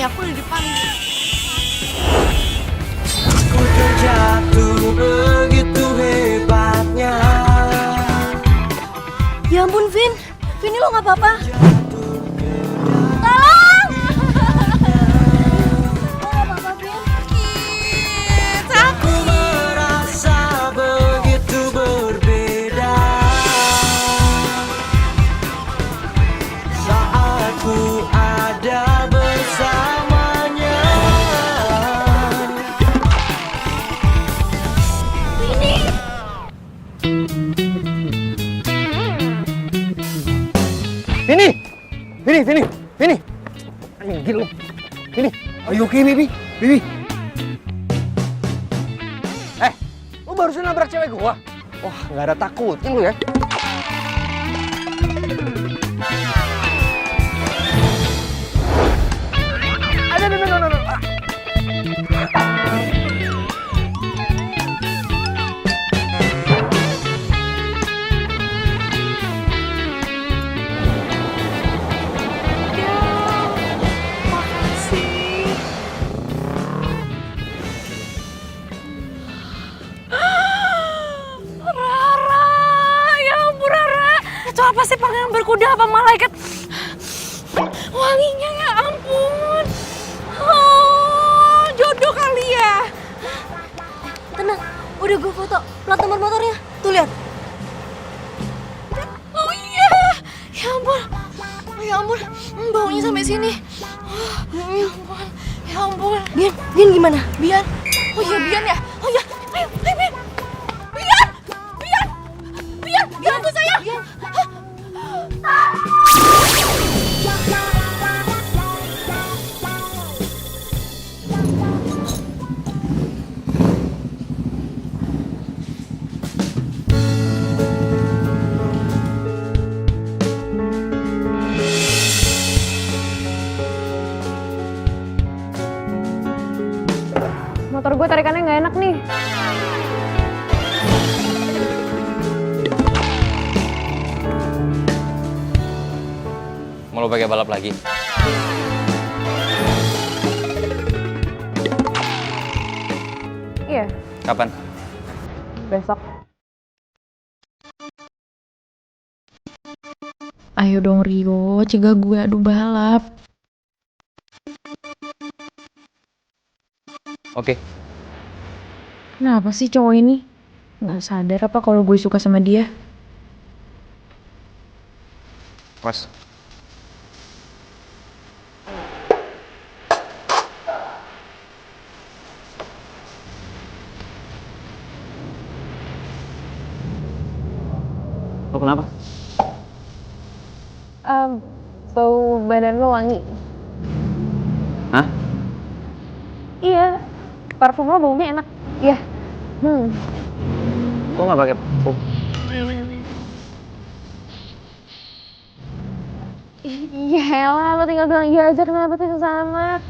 aku udah dipanggil. Aku terjatuh begitu hebatnya. Ya ampun, Vin. Vini lo nggak apa-apa? Aku merasa begitu berbeda saat ku ada bersamanya. Vini. Minggir lu. Vini, are you okay, baby? Baby. Lu barusan nabrak cewek gua. Wah, nggak ada takutnya lu ya. No. Itu apa sih, pangeran berkuda apa malaikat? Wanginya ya ampun. Oh, jodoh kali ya. Tenang, udah gue foto plat nomor motornya. Tuh lihat. Oh iya, ya ampun. Ya ampun, baunya sampai sini. Ya ampun. Bian gimana? Bian. Oh iya, Bian ya. Oh iya, ayo Bian. Bian, bantu saya. Bian. Motor gue tarikannya nggak enak nih. Mau lo pakai balap lagi? Iya, Kapan? besok. Ayo dong Rio, cegah gue adu balap. Oke. Kenapa sih cowok ini? Nggak sadar apa kalau gue suka sama dia? Mas. Lo kenapa? Bau badan lo wangi. Hah? Iya, parfum lo baunya enak. Iya. Kok nggak pakai parfum? Iya lah, lo tinggal bilang iya aja, kenapa tuh sama?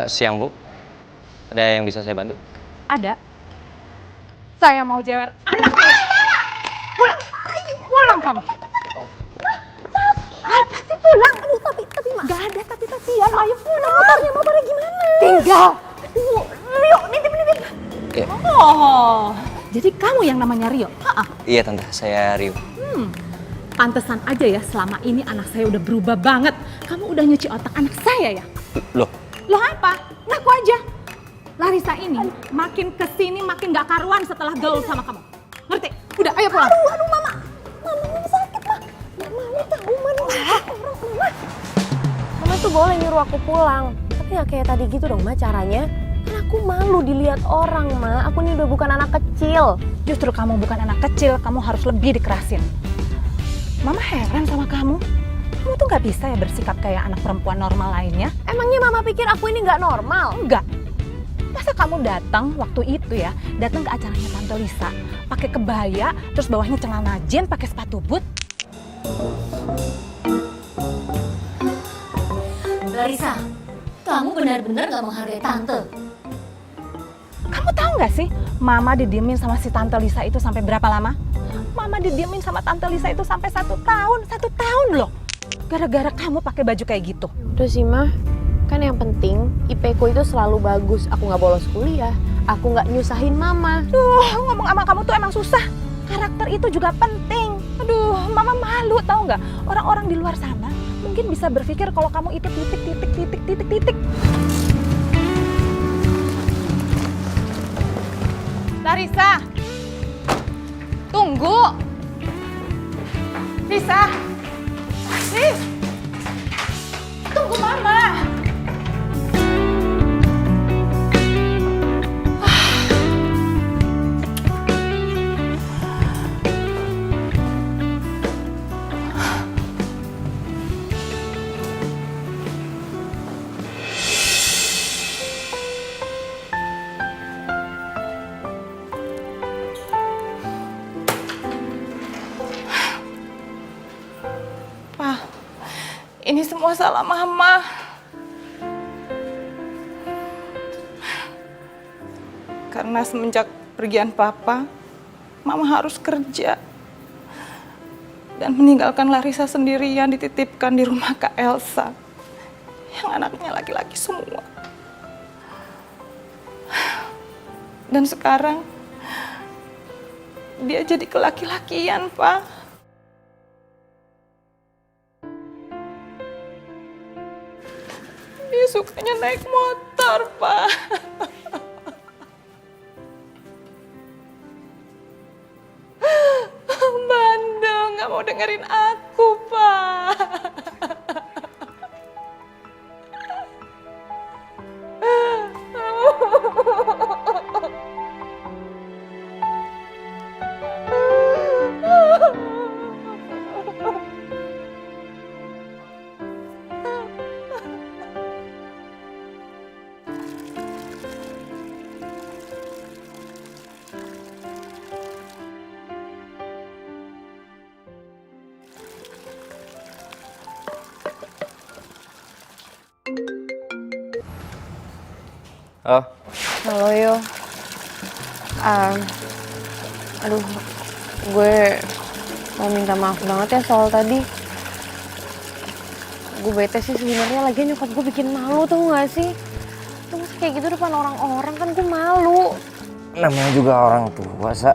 Siang, Bu. Ada yang bisa saya bantu? Ada. Saya mau jewer anak saya. Pulang kamu. Pasti pulang. Aduh, tapi nggak ada tapi-tapian. Ayo pulang. Motornya gimana? Tinggal. Rio, nitip. Iya. Oh, jadi kamu yang namanya Rio? Iya, Tante. Saya Rio. Pantesan aja ya, selama ini anak saya udah berubah banget. Kamu udah nyuci otak anak saya ya? Loh, Loh apa? Ngaku aja. Larissa ini makin kesini makin gak karuan setelah gaul sama kamu. Ngerti? Udah, ayo pulang. Aduh, Mama. Mama sakit, Ma. Mama tahu, Mama tuh boleh nyuruh aku pulang, tapi nggak kayak tadi gitu dong, Ma, caranya. Kan Aku malu dilihat orang, Ma. Aku ini udah bukan anak kecil. Justru kamu bukan anak kecil, kamu harus lebih dikerasin. Mama heran sama kamu. Kamu tuh nggak bisa ya bersikap kayak anak perempuan normal lainnya. Emangnya Mama pikir aku ini nggak normal? Enggak. Masa kamu datang waktu itu ya, datang ke acaranya Tante Lisa, pakai kebaya, terus bawahnya celana jeans, pakai sepatu boot. Larissa, kamu benar-benar gak menghargai Tante. Kamu tahu nggak sih, Mama didiemin sama si Tante Lisa itu sampai berapa lama? Mama didiemin sama Tante Lisa itu sampai 1 tahun, 1 tahun loh. Gara-gara kamu pakai baju kayak gitu. Udah sih, Ma. Kan yang penting IP ku itu selalu bagus. Aku nggak bolos kuliah. Aku nggak nyusahin Mama. Duh, ngomong sama kamu tuh emang susah. Karakter itu juga penting. Aduh, Mama malu tahu nggak? Orang-orang di luar sana mungkin bisa berpikir kalau kamu itu titik. Larissa, tunggu. Lisa, Lis, tunggu Mama. Ini semua salah Mama. Karena semenjak pergian Papa, Mama harus kerja. Dan meninggalkan Larissa sendirian dititipkan di rumah Kak Elsa. Yang anaknya laki-laki semua. Dan sekarang, dia jadi kelaki-lakian, Pak. Dia sukanya naik motor, Pak. Bandel, nggak mau dengerin aku, Pak. Oh, Halo, Yo. Aduh, gue mau minta maaf banget ya soal tadi. Gue bete sih sebenarnya, lagian nyokap gue bikin malu, tau gak sih? Tuh masih kayak gitu depan orang-orang, kan gue malu. namanya juga orang tua, Sa.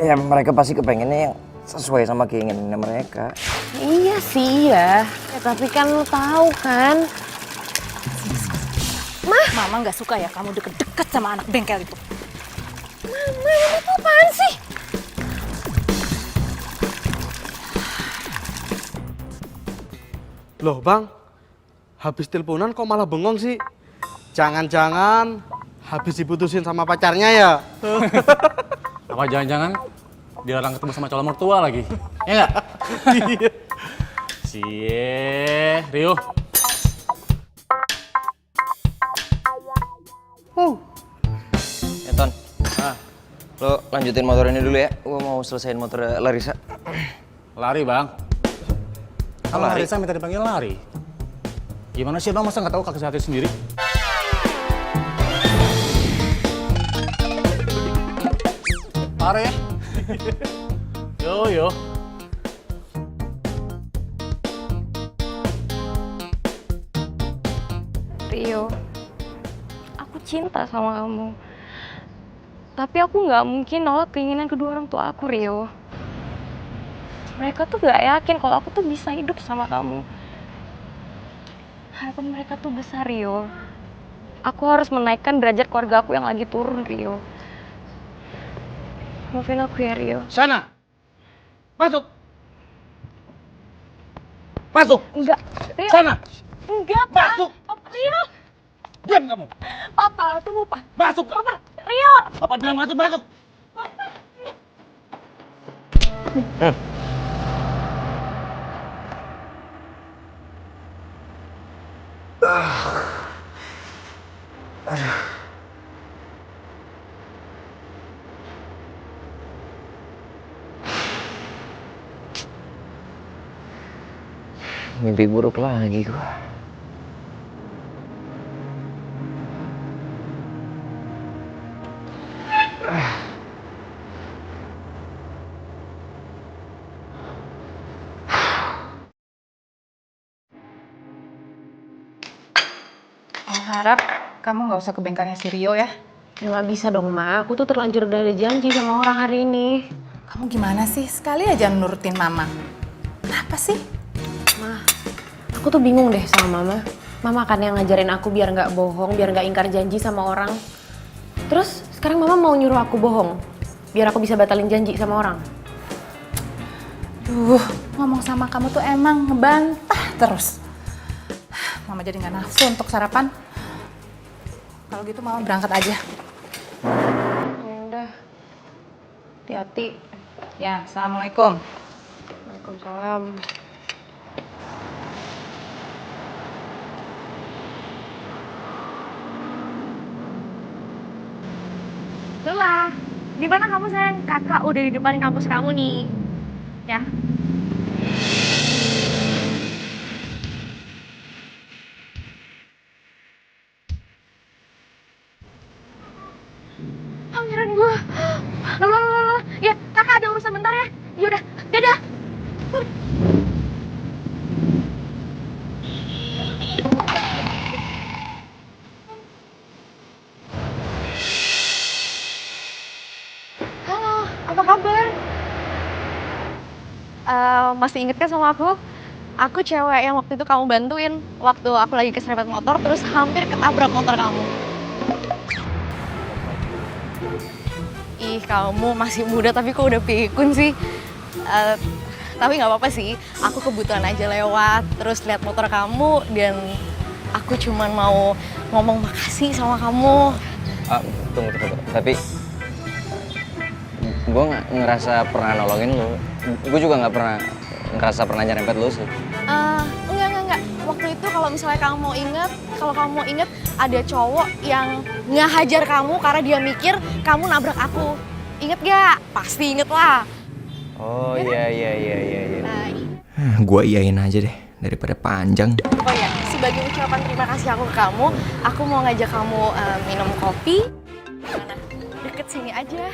Ya mereka pasti kepengennya yang sesuai sama keinginan mereka. Iya sih, iya. Ya, tapi kan lu tahu kan. Mama nggak suka ya kamu deket-deket sama anak bengkel itu. Mama itu apaan sih? Loh, Bang. Habis teleponan kok malah bengong sih? Jangan-jangan habis diputusin sama pacarnya ya? Apa jangan-jangan dilarang ketemu sama calon mertua lagi? Ya nggak? Cie, Rio. Ya, Ton. Lo lanjutin motor ini dulu ya. Gua mau selesaiin motor Larissa. Lari, Bang. Kalau Lari? Larissa minta dipanggil lari. Gimana sih, Bang? Masa nggak tahu kaki hati sendiri? Lari ya? Yo. Rio, aku cinta sama kamu. Tapi aku nggak mungkin nolak keinginan kedua orang tua aku, Rio. Mereka tuh gak yakin kalau aku tuh bisa hidup sama kamu. Harapan mereka tuh besar, Rio. Aku harus menaikkan derajat keluarga aku yang lagi turun, Rio. Maafin aku ya, Rio. Sana! Masuk! Masuk! Enggak, Rio. Sana! Enggak, Pak. Masuk! Rio. Diam kamu. Papa, tunggu, Pak. Masuk. Papa, Rio. Papa bilang masuk, masuk. Mimpi buruk lagi gua. Harap kamu nggak usah ke bengkelnya si Rio ya. Ya nggak bisa dong, Ma. Aku tuh terlanjur udah ada janji sama orang hari ini. Kamu gimana sih? Sekali aja nurutin mama. Kenapa sih? Aku tuh bingung deh sama Mama. Mama kan yang ngajarin aku biar nggak bohong, biar nggak ingkar janji sama orang. Terus sekarang Mama mau nyuruh aku bohong, biar aku bisa batalin janji sama orang. Duh, ngomong sama kamu tuh emang ngebantah terus. Mama jadi nggak nafsu untuk sarapan. Kalau gitu Mama berangkat aja. Ya udah, hati-hati. Ya, Assalamualaikum. Waalaikumsalam. Lula, di mana kamu sayang? Kakak udah di depan kampus kamu nih. Ya. Pangeran gue. Lula. Ya, kakak ada urusan bentar ya. Yaudah, dadah. Halo, apa kabar? Masih inget kan sama aku? Aku cewek yang waktu itu kamu bantuin waktu aku lagi keserempet motor terus hampir ketabrak motor kamu. Ih, kamu masih muda tapi kok udah pikun sih. Tapi nggak apa-apa sih, aku kebetulan aja lewat terus lihat motor kamu dan aku cuman mau ngomong makasih sama kamu. Tunggu. Tapi gue nggak ngerasa pernah nolongin lo. Gue juga nggak pernah ngerasa pernah nyerempet lo sih. Enggak. Waktu itu kalau misalnya kamu mau inget ada cowok yang ngehajar kamu karena dia mikir kamu nabrak aku. Inget gak? Pasti inget lah. Oh iya. Nah, Gue iyain aja deh daripada panjang. oh ya, sebagai ucapan terima kasih aku ke kamu, aku mau ngajak kamu minum kopi. Mana? Deket sini aja.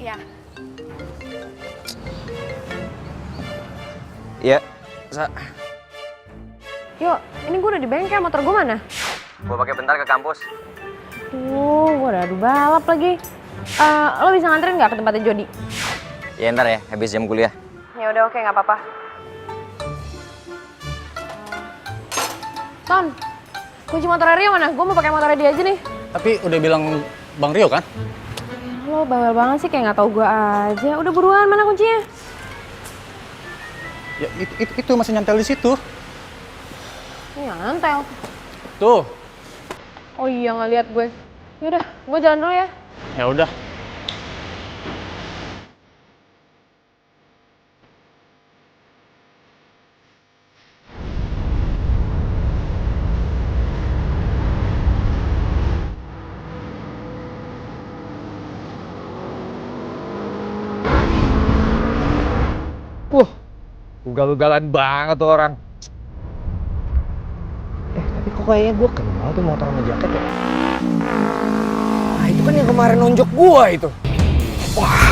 Ya. Iya. Yuk, ini gue udah di bengkel, motor gue mana? Gue pakai bentar ke kampus. Tuh, gue udah adu balap lagi. Lo bisa nganterin nggak ke tempatnya Jody? Ya ntar ya, habis jam kuliah. Ya udah, oke, nggak apa-apa. Ton, kunci motor Rio mana? Gue mau pakai motor dia aja nih. Tapi udah bilang Bang Rio kan? Lo bawel banget sih, kayak nggak tahu gue aja. Udah buruan, mana kuncinya? Ya itu masih nyantel di situ. Ya, ngantel. Tuh. Oh iya, nggak lihat gue. Yaudah, gue jalan dulu ya. Ya udah. Ugal-ugalan banget tuh orang. Tapi kok kayaknya gue kenal tuh motor sama jaket ya. Ah, itu kan yang kemarin nonjok gue itu. Wah.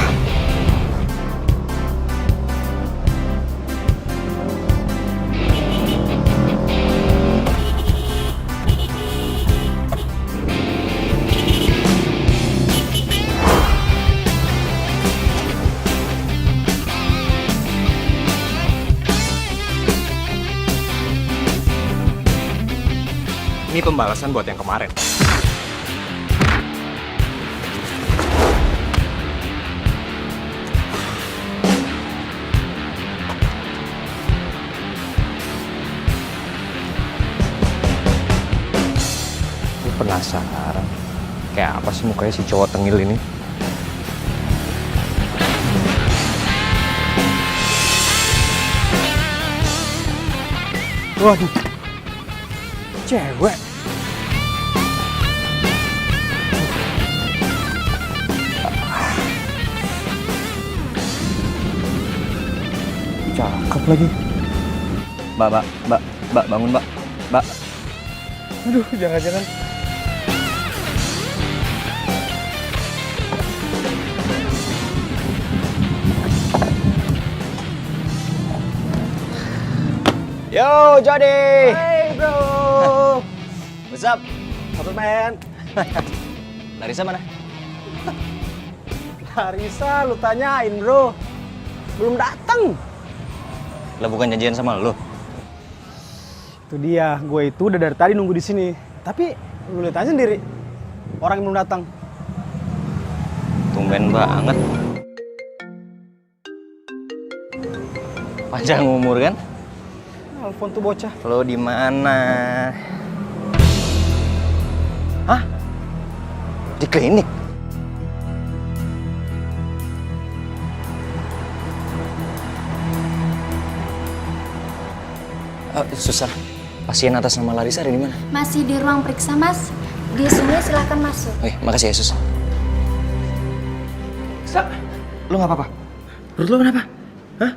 Ini pembalasan buat yang kemarin. mukanya si cowok tengil ini. Waduh, cewek. Cakep lagi. Mbak, bangun, Mbak. Mbak. Aduh, jangan-jangan. Yo, Jody. Hey bro. What's up? Apa men? Larissa mana? Larissa, lu tanyain bro. Belum datang. Lah bukan janjian sama lu. Itu dia, gue itu udah dari tadi nunggu di sini. Tapi lu lihat aja sendiri, orang yang belum datang. Tumben banget. Panjang umur kan? Telepon tuh bocah. Lo di mana? Hah? Di klinik? Susah. Pasien atas nama Larissa ada di mana? Masih di ruang periksa, Mas. Di sini silahkan masuk. Oke, makasih ya, Sus. Lu nggak apa-apa? Perut lu kenapa? Hah?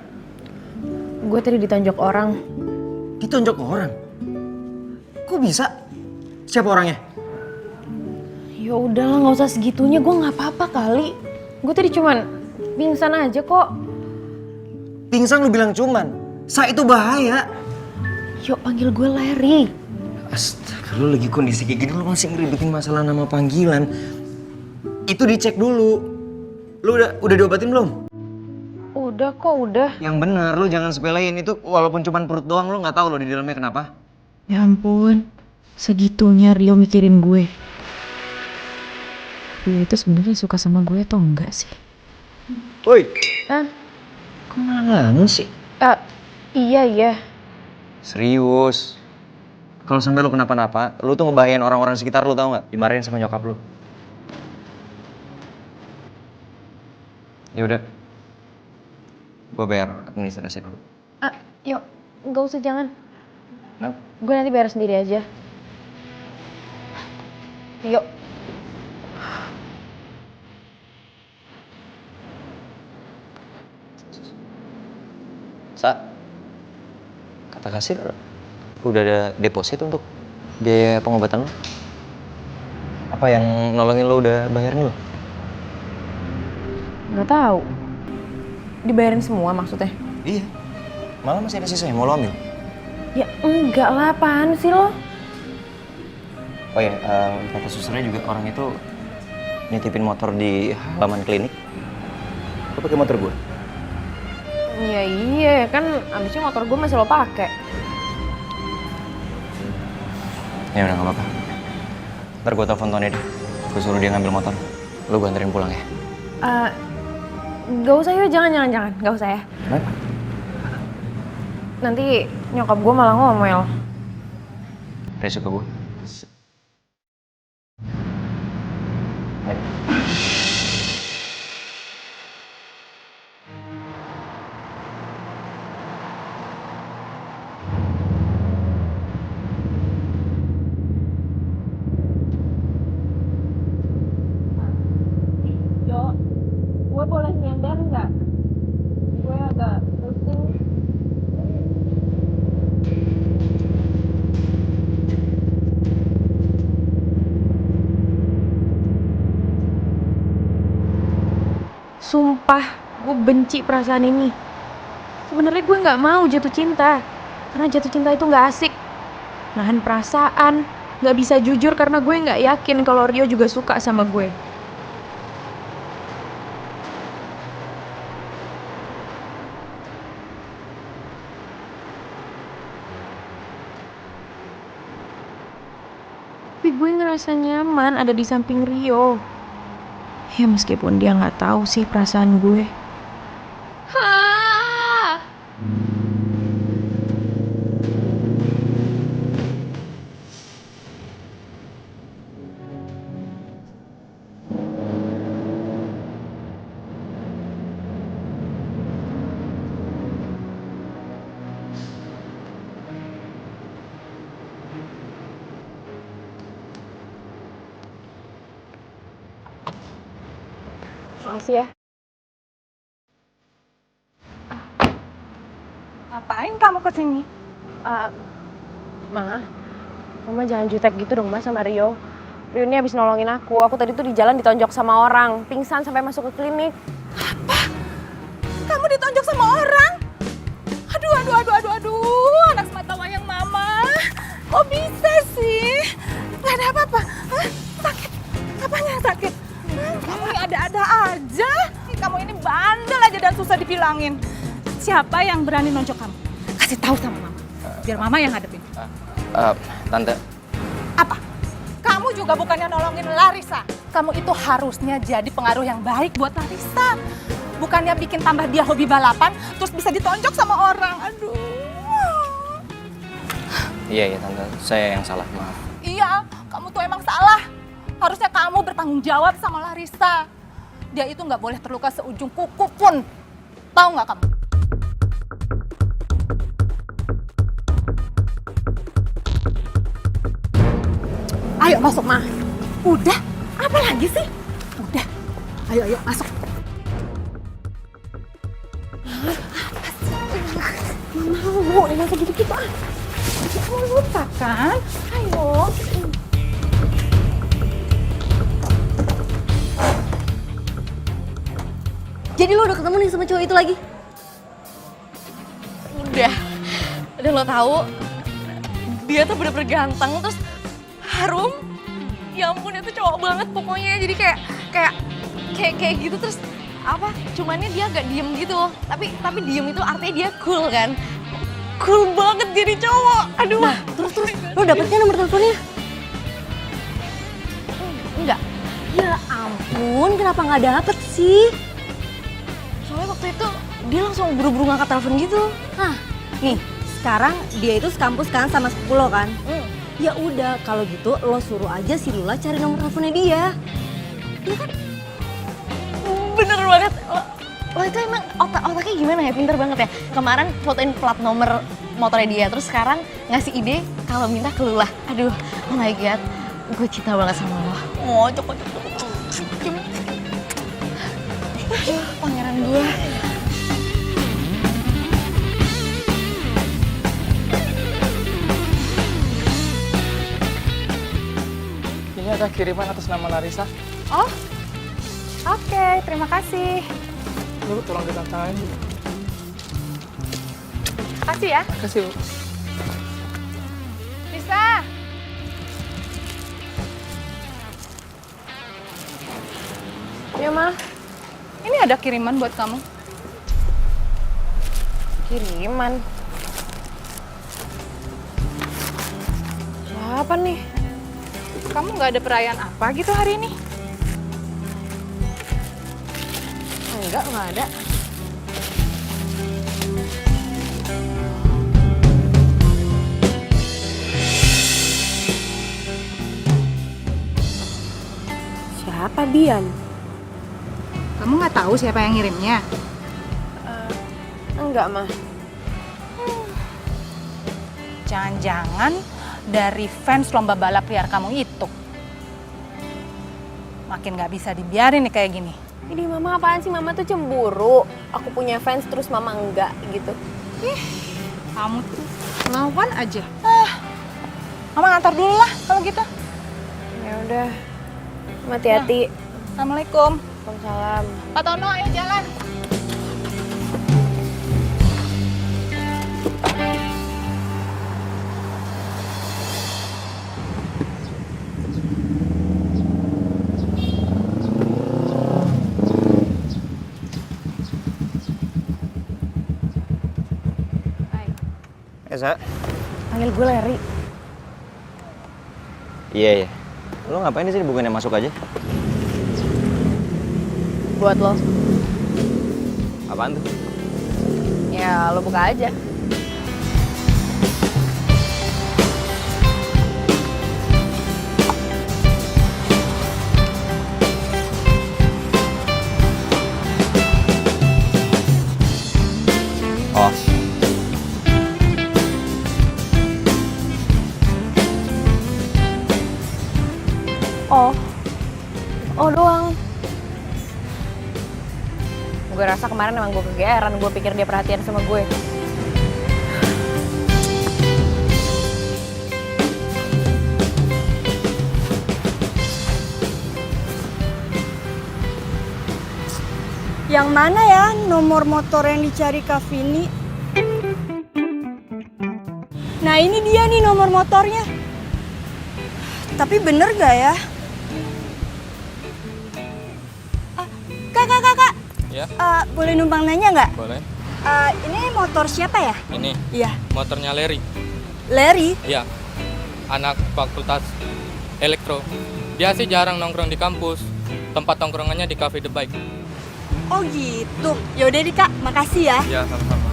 Gue tadi ditonjok orang. Ditonjok orang? Kok bisa? Siapa orangnya? Ya udahlah, nggak usah segitunya. Gue nggak apa-apa kali. Gue tadi cuman pingsan aja kok. Pingsan lu bilang cuman. Itu bahaya. Yuk panggil gue Larry. Astaga, lu lagi kondisi kayak gini lu masih ngeribetin masalah nama panggilan. Itu dicek dulu. Lu udah diobatin belum? Udah kok, udah. Yang benar, lu jangan sepelein itu walaupun cuman perut doang lu nggak tahu lo di dalamnya kenapa. Ya ampun, segitunya Rio mikirin gue. Rio itu sebenarnya suka sama gue atau enggak sih? Woi, Hah? kok malah ngelamun sih? Iya. Serius. Kalau sampai lu kenapa-napa, lu tuh ngebahayain orang-orang sekitar lu, tau nggak? Dimarahin sama nyokap lu. Ya udah. Gue bayar administrasi dulu. Yuk, nggak usah, jangan. Kenapa? Gue nanti bayar sendiri aja. Yuk. Kata kasir udah ada deposit untuk biaya pengobatan lo. Apa yang nolongin lo udah bayarin lo? Nggak tahu. Dibayarin semua maksudnya? Iya. Malah masih ada sisanya, mau lo ambil? Ya enggak lah, apaan sih lo? Oh ya, kata susternya juga orang itu nitipin motor di halaman klinik. Lo pakai motor gue? Ya iya, kan abisnya motor gue masih lo pakai. Ya udah, nggak apa-apa. Ntar gue telepon Tony deh. Gue suruh dia ngambil motor. Lo gue anterin pulang ya. Gak usah yuk, jangan. Gak usah ya. Kenapa? Nanti nyokap gue malah ngomel. Resiko gue. Gue boleh nyender nggak? Gue agak pusing. Sumpah, gue benci perasaan ini. Sebenarnya gue nggak mau jatuh cinta, karena jatuh cinta itu nggak asik. Nahan perasaan, nggak bisa jujur karena gue nggak yakin kalau Rio juga suka sama gue. Tapi gue ngerasa nyaman ada di samping Rio. Ya meskipun dia nggak tahu sih perasaan gue. Makasih ya. Ngapain kamu kesini? Mama jangan jutek gitu dong Mas sama Rio. Rio ini habis nolongin aku. Aku tadi tuh di jalan ditonjok sama orang, pingsan sampai masuk ke klinik. Kamu ditonjok sama orang? Aduh, anak semata wayang mama. Kok bisa sih? Gak ada apa-apa. Hah? Sakit? Apanya yang sakit? Kamu ini ada-ada aja. Kamu ini bandel aja dan susah dibilangin. Siapa yang berani nonjok kamu? Kasih tahu sama mama. Biar mama yang hadepin. Tante, Apa? Kamu juga bukannya nolongin Larissa. Kamu itu harusnya jadi pengaruh yang baik buat Larissa. Bukannya bikin tambah dia hobi balapan, terus bisa ditonjok sama orang. Aduh. iya Tante, saya yang salah, maaf. Iya, kamu tuh emang salah. Harusnya kamu bertanggung jawab sama Larissa. Dia itu nggak boleh terluka seujung kuku pun. Tahu nggak kamu? Ayo masuk, Ma. Udah? Apa lagi sih? Udah. Ayo masuk. Mau masuk gitu-gitu ah. Kamu lupa kan? Ayo. Jadi lo udah ketemu nih sama cowok itu lagi? Udah. Dan lo tahu dia tuh bener-bener ganteng terus harum. Ya ampun itu cowok banget pokoknya. Jadi kayak gitu terus apa? Cumannya dia agak diem gitu. Tapi diem itu artinya dia cool kan? Cool banget jadi cowok. Aduh. Nah, terus lo dapetnya nomor teleponnya? Enggak. Ya ampun, kenapa nggak dapet sih? Soalnya waktu itu dia langsung buru-buru ngangkat telepon gitu. Nah, nih sekarang dia itu sekampus kan sama sepupu lo kan? Ya udah kalau gitu lo suruh aja si Lula cari nomor teleponnya dia. Iya kan? Bener banget. Lo itu emang otaknya gimana ya? Pinter banget ya. Kemarin fotoin plat nomor motornya dia, terus sekarang ngasih ide kalau minta ke Lula. Aduh, oh my god, gue cinta banget sama lo. Oh, cokok. Pangeran gue. Ini ada kiriman atas nama Larissa. Oh, oke. Terima kasih. Ini Bu, tolong ditantangan. Makasih ya. Makasih Bu. Bisa. Ya, Ma. Ini ada kiriman buat kamu. Kiriman. Siapa nih? Kamu nggak ada perayaan apa gitu hari ini? Enggak ada. Siapa Bian? Kamu nggak tahu siapa yang ngirimnya? Enggak, Ma. Jangan-jangan dari fans lomba balap liar kamu itu. Makin nggak bisa dibiarin nih kayak gini. Ini Mama apaan sih? Mama tuh cemburu. Aku punya fans terus Mama enggak gitu. Kamu tuh lawan aja. Mama ngantor dulu lah kalau gitu. Ya udah. Mama hati-hati. Assalamualaikum. Waalaikumsalam. Pak Tono, ayo jalan. Esa? Panggil gue Larry. Iya. Lo ngapain di sini? Bukannya masuk aja? Buat lo. Apaan tuh? Ya lo buka aja. Oh. Oh doang. Gue rasa kemarin emang gue kegeeran, gue pikir dia perhatian sama gue. Yang mana ya nomor motor yang dicari Kak Vini? Nah ini dia nih nomor motornya. Tapi bener gak ya? Kak. Ya. Boleh numpang nanya nggak? Boleh. Ini motor siapa ya? Ini Iya. motornya Larry. Larry? Iya. Anak fakultas elektro. Dia sih jarang nongkrong di kampus. Tempat nongkrongannya di Cafe The Bike. Oh gitu. Yaudah deh Kak, makasih ya. Ya, sama-sama.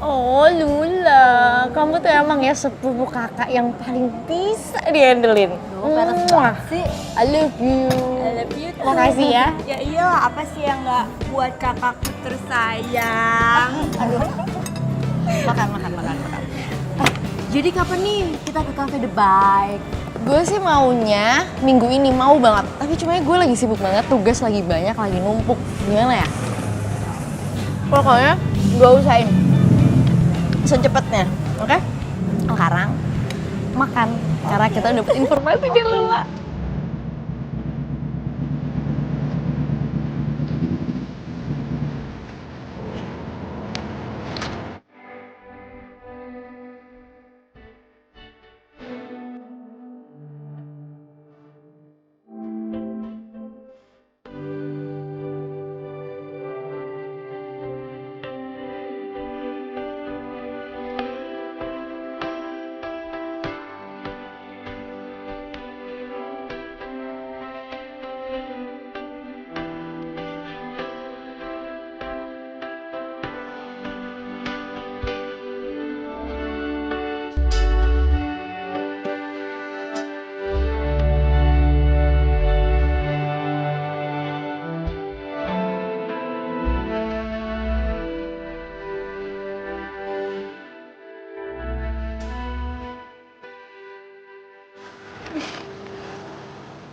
Oh Lula, kamu tuh emang ya sepupu kakak yang paling bisa dihandelin. Peres banget sih. I love you. I love you too. Makasih ya. Ya iyalah, apa sih yang nggak buat kakakku tersayang? Aduh. Makan. Jadi kapan nih kita ke Cafe The Bike? Gue sih maunya minggu ini, mau banget. Tapi cuma gue lagi sibuk banget, tugas lagi banyak, lagi numpuk. Gimana ya? Pokoknya gue usahain secepatnya, oke? Sekarang makan, karena kita dapet informasi di luar.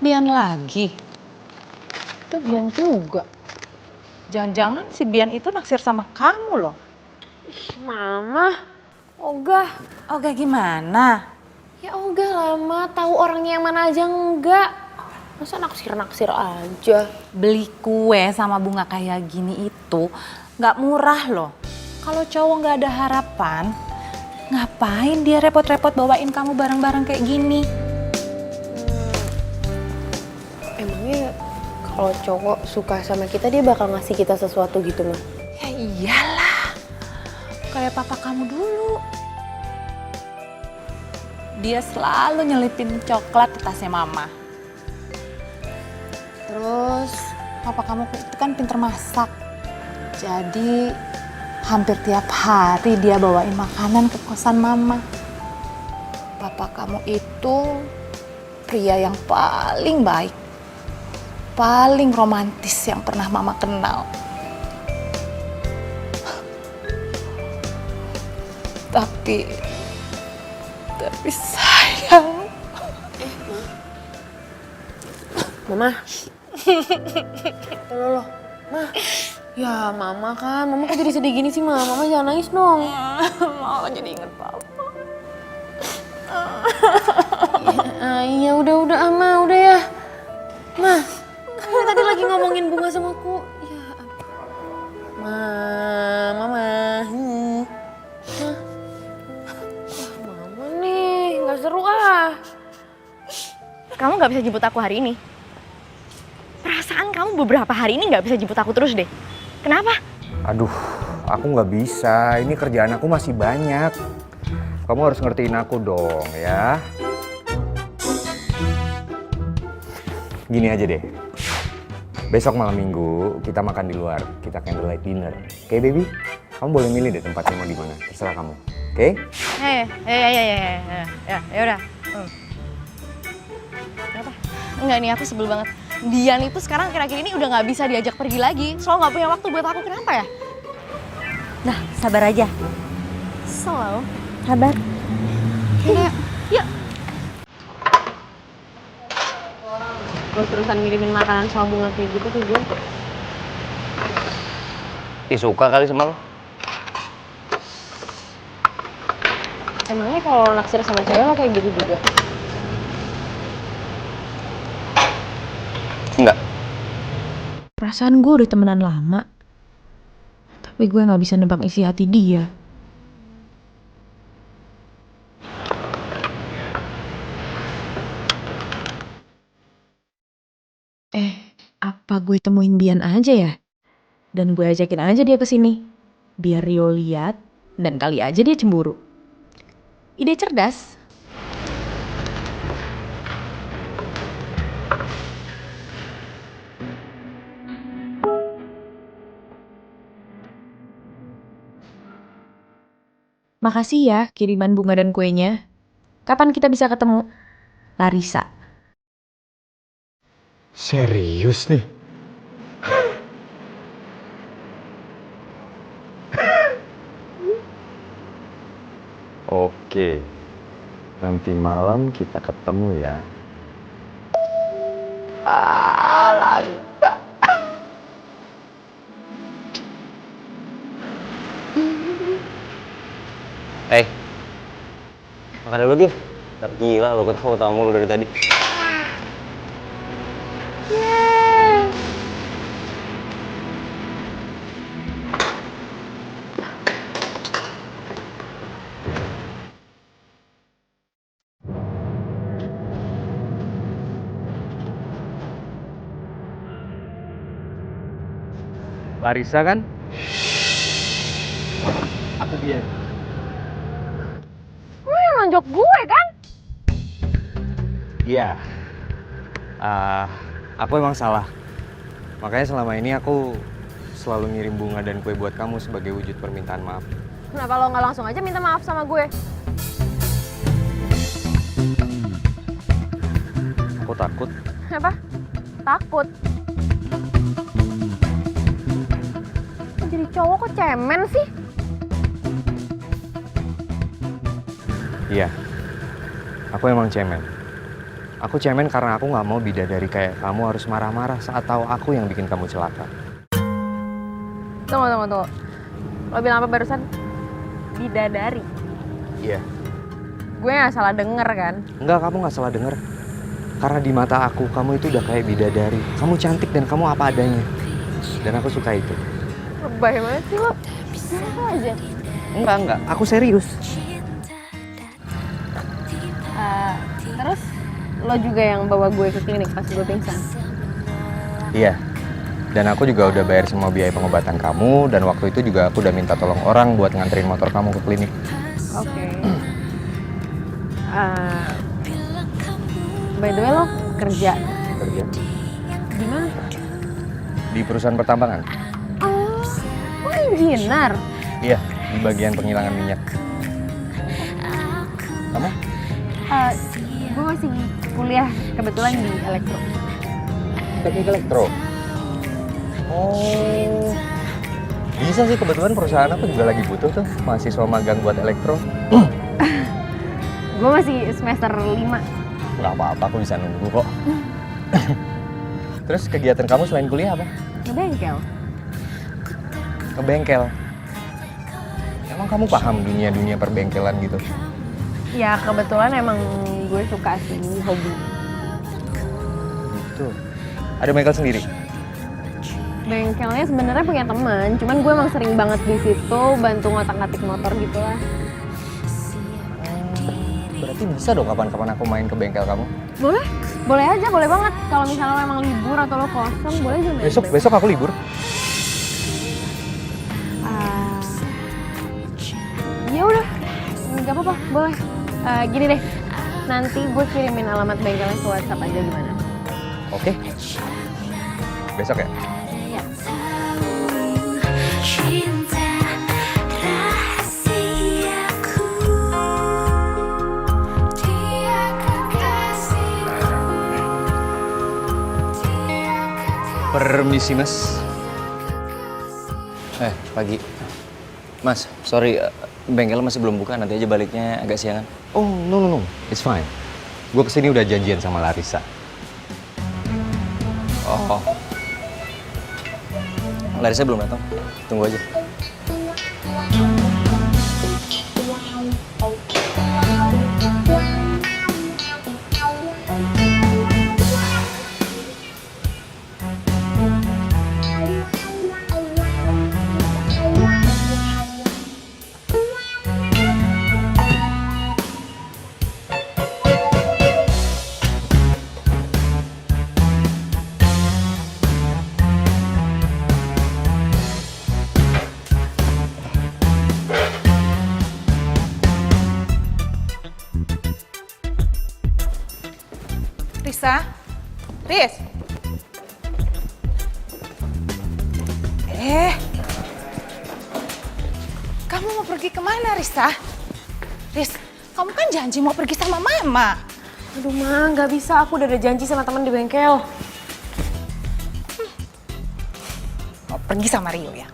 Bian lagi. Itu Bian juga. Jangan-jangan si Bian itu naksir sama kamu loh. Mama, ogah. Oke, gimana? Ya ogah lah, Ma. Tahu orangnya yang mana aja enggak. Masa naksir-naksir aja. Beli kue sama bunga kayak gini itu nggak murah loh. Kalau cowok nggak ada harapan, ngapain dia repot-repot bawain kamu barang-barang kayak gini? Emangnya kalau cowok suka sama kita, dia bakal ngasih kita sesuatu gitu, Ma? Ya iyalah, kayak papa kamu dulu. Dia selalu nyelipin coklat di tasnya mama. Terus papa kamu itu kan pinter masak. Jadi hampir tiap hari dia bawain makanan ke kosan mama. Papa kamu itu pria yang paling baik, paling romantis yang pernah mama kenal. Tapi sayang. Mama. Loh, Ma. Ya Mama kan, Mama kok jadi sedih gini sih, Ma? Mama jangan nangis dong. Mama jadi inget papa. Iya udah Ma, udah ya. Ma, kamu tadi lagi ngomongin bunga sama aku. Ya ampun. Mama. Mama nih, nggak seru ah. Kamu nggak bisa jemput aku hari ini. Perasaan kamu beberapa hari ini nggak bisa jemput aku terus deh. Kenapa? Aduh, aku nggak bisa. Ini kerjaan aku masih banyak. Kamu harus ngertiin aku dong ya. Gini aja deh. Besok malam minggu kita makan di luar. Kita candlelight dinner. Oke, baby? Kamu boleh milih deh tempatnya mau di mana. Terserah kamu. Oke? Ya udah. Kenapa? Enggak nih, aku sebel banget. Dian itu sekarang akhir-akhir ini udah nggak bisa diajak pergi lagi. Soalnya nggak punya waktu buat aku. Kenapa ya? Nah, sabar aja. Slow. Sabar. Yuk. terus-terusan ngirimin makanan sama bunga kayak gitu ke gue. Ih, suka kali sama lo. Emangnya kalau naksir sama cewek lo kayak gitu juga? Enggak. Perasaan gue udah temenan lama. Tapi gue gak bisa nebak isi hati dia. Apa gue temuin Bian aja ya? Dan gue ajakin aja dia ke sini. Biar Rio lihat dan kali aja dia cemburu. Ide cerdas. Makasih ya kiriman bunga dan kuenya. Kapan kita bisa ketemu? Larissa. Serius nih? Oke, nanti malam kita ketemu ya. Makan dulu, Gif. Ntar gila lo ketawa tamu lo dari tadi. Larissa kan? Aku Bian. Lo yang nonjok gue kan? Iya. Aku emang salah. Makanya selama ini aku selalu ngirim bunga dan kue buat kamu sebagai wujud permintaan maaf. Kenapa lo nggak langsung aja minta maaf sama gue? Aku takut. Apa? Takut? Kok jadi cowok kok cemen sih? Iya. Aku emang cemen. Aku cemen karena aku nggak mau bidadari kayak kamu harus marah-marah saat tahu aku yang bikin kamu celaka. Tunggu. Lo bilang apa barusan? Bidadari? Iya. Gue nggak salah denger kan? Enggak, kamu nggak salah denger. Karena di mata aku, kamu itu udah kayak bidadari. Kamu cantik dan kamu apa adanya. Dan aku suka itu. Lebay banget sih lo. Bisa aja. Enggak. Aku serius. Terus lo juga yang bawa gue ke klinik pas gue pingsan? Iya. Dan aku juga udah bayar semua biaya pengobatan kamu. Dan waktu itu juga aku udah minta tolong orang buat nganterin motor kamu ke klinik. Oke. By the way lo kerja? Kerja. Di mana? Di perusahaan pertambangan. Oh, engineer? Iya, di bagian penghilangan minyak. Kamu? Gue masih kuliah kebetulan di elektro. Teknik elektro? Oh, bisa sih, kebetulan perusahaan aku juga lagi butuh tuh mahasiswa magang buat elektro. Gue masih semester 5. Nggak apa-apa, aku bisa nunggu kok. Terus kegiatan kamu selain kuliah apa? Ngebengkel. Ngebengkel? Emang kamu paham dunia-dunia perbengkelan gitu? Ya kebetulan emang gue suka sih, hobi. Gitu. Ada bengkel sendiri? Bengkelnya sebenarnya punya teman, cuman gue emang sering banget di situ bantu ngotak-ngatik motor gitu lah. Berarti bisa dong kapan-kapan aku main ke bengkel kamu? Boleh aja, boleh banget. Kalau misalnya lo emang libur atau lo kosong, boleh aja main. Besok aku libur. Ya udah, nggak apa-apa, boleh. Gini deh, nanti gue kirimin alamat bengkelnya ke WhatsApp aja gimana? Oke. Besok ya? Ya. Permisi, Mas. Pagi. Mas, sorry, bengkel masih belum buka, nanti aja baliknya agak siangan. Oh, no. It's fine. Gue kesini udah janjian sama Larissa. Oh. Larissa belum datang. Tunggu aja. Risa? Riz? Kamu mau pergi kemana, Risa? Riz, kamu kan janji mau pergi sama Mama. Aduh Ma, nggak bisa. Aku udah ada janji sama teman di bengkel. Mau pergi sama Rio ya?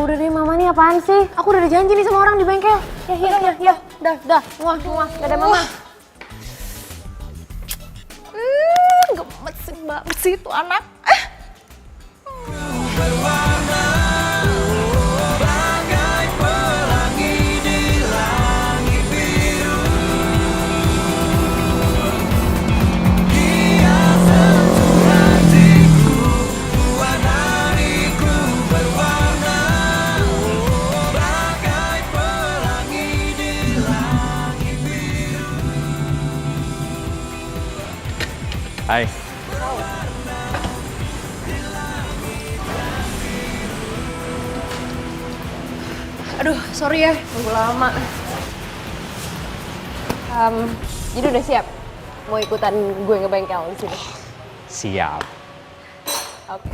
Udah deh Mama, nih apaan sih? Aku udah ada janji nih sama orang di bengkel. Ya. Dah. Muah. Dadah Mama. Gemes banget sih itu anak. Hai. Aduh, sorry ya, nunggu lama. Jadi udah siap? Mau ikutan gue ke bengkel di sini? Siap. Oke.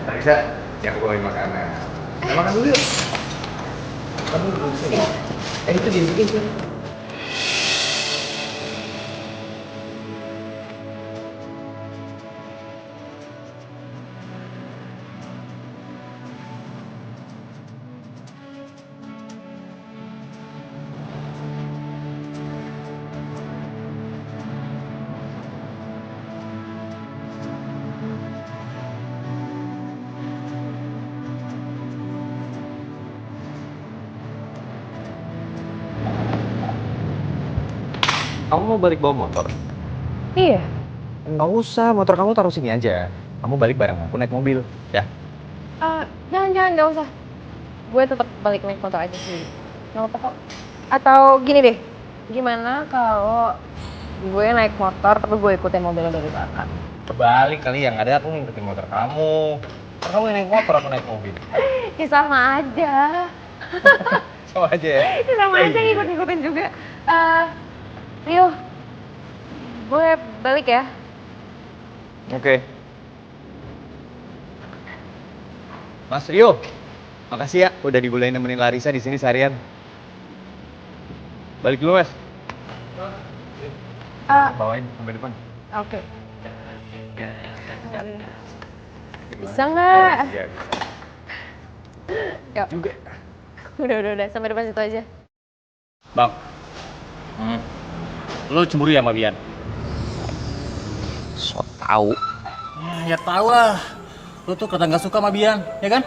Larissa, ya aku bawain makanan. Makan dulu yuk. Kamu duduk sini. Itu dimasukin sini. Kamu mau balik bawa motor? Iya. Nggak usah, motor kamu taruh sini aja. Kamu balik bareng aku naik mobil, ya? Jangan, nggak usah. Gue tetap balik naik motor aja sih. Nggak apa kok. Atau gini deh, gimana kalau gue naik motor tapi gue ikutin mobilnya dari belakang? Kebalik kali, yang ada aku ngikutin motor kamu. Kamu yang naik motor, aku naik mobil. Ya sama aja. Sama aja ya? Ya sama aja ngikut-ngikutin juga. Rio, gue balik ya. Oke. Mas Rio, makasih ya udah dibolehin nemenin Larissa di sini seharian. Balik dulu, Mas. Bawain sampai depan. Oke. Bisa nggak? Iya. Yuk. Juga. Udah, sampai depan situ aja. Bang, lo cemburu ya sama Bian? So tau. Ya tau lah. Lu tuh kata nggak suka sama Bian, ya kan?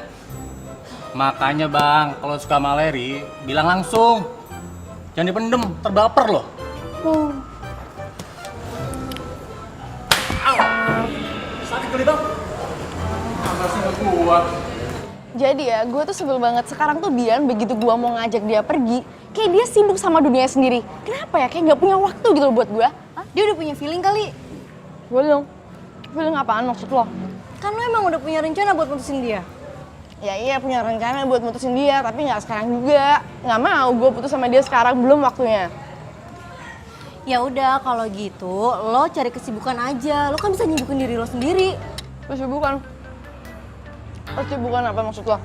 Makanya bang, kalau suka sama Larry, bilang langsung. Jangan dipendem, terbaper loh. Sakit kali bang. Masih nggak kuat. Jadi ya, gue tuh sebel banget. Sekarang tuh Bian begitu gue mau ngajak dia pergi, kayak dia sibuk sama dunia sendiri. Kenapa ya? Kayak nggak punya waktu gitu loh buat gue. Dia udah punya feeling kali. Feeling? Feeling apaan maksud lo? Kan lo emang udah punya rencana buat putusin dia. Ya iya punya rencana buat mutusin dia, tapi nggak sekarang juga. Nggak mau gue putus sama dia sekarang, belum waktunya. Ya udah kalau gitu lo cari kesibukan aja. Lo kan bisa nyibukin diri lo sendiri. Kesibukan? Kesibukan apa maksud lo?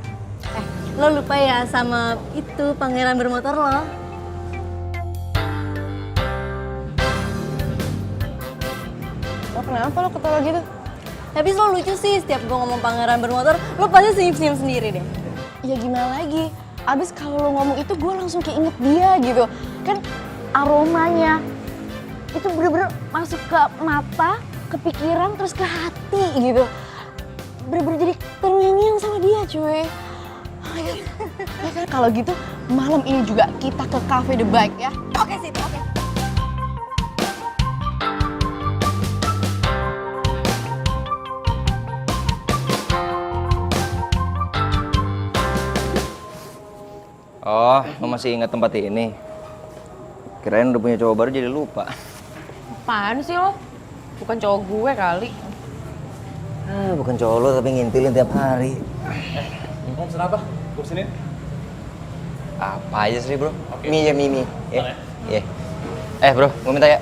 Lo lupa ya sama itu pangeran bermotor lo. Lo kenapa lo ketawa gitu? Tapi lo lucu sih, setiap gue ngomong pangeran bermotor, lo pasti senyum-senyum sendiri deh. Ya gimana lagi? Abis kalau lo ngomong itu gue langsung keinget dia gitu. Kan aromanya itu bener-bener masuk ke mata, ke pikiran, terus ke hati gitu. Bener-bener jadi terngiang-ngiang sama dia cuy. Ya kan kalau gitu malam ini juga kita ke Cafe The Bike ya. Oke sih, oke. Oh, lo masih ingat tempat ini? Kirain udah punya cowok baru jadi lupa. Apaan sih lo? Bukan cowok gue kali. Bukan cowok lo tapi ngintilin tiap hari. Mau pesen apa? Gue pesenin. Apa aja sih bro? Oke. Mie ya mie. Boleh. Iya. Bro, gue minta ya.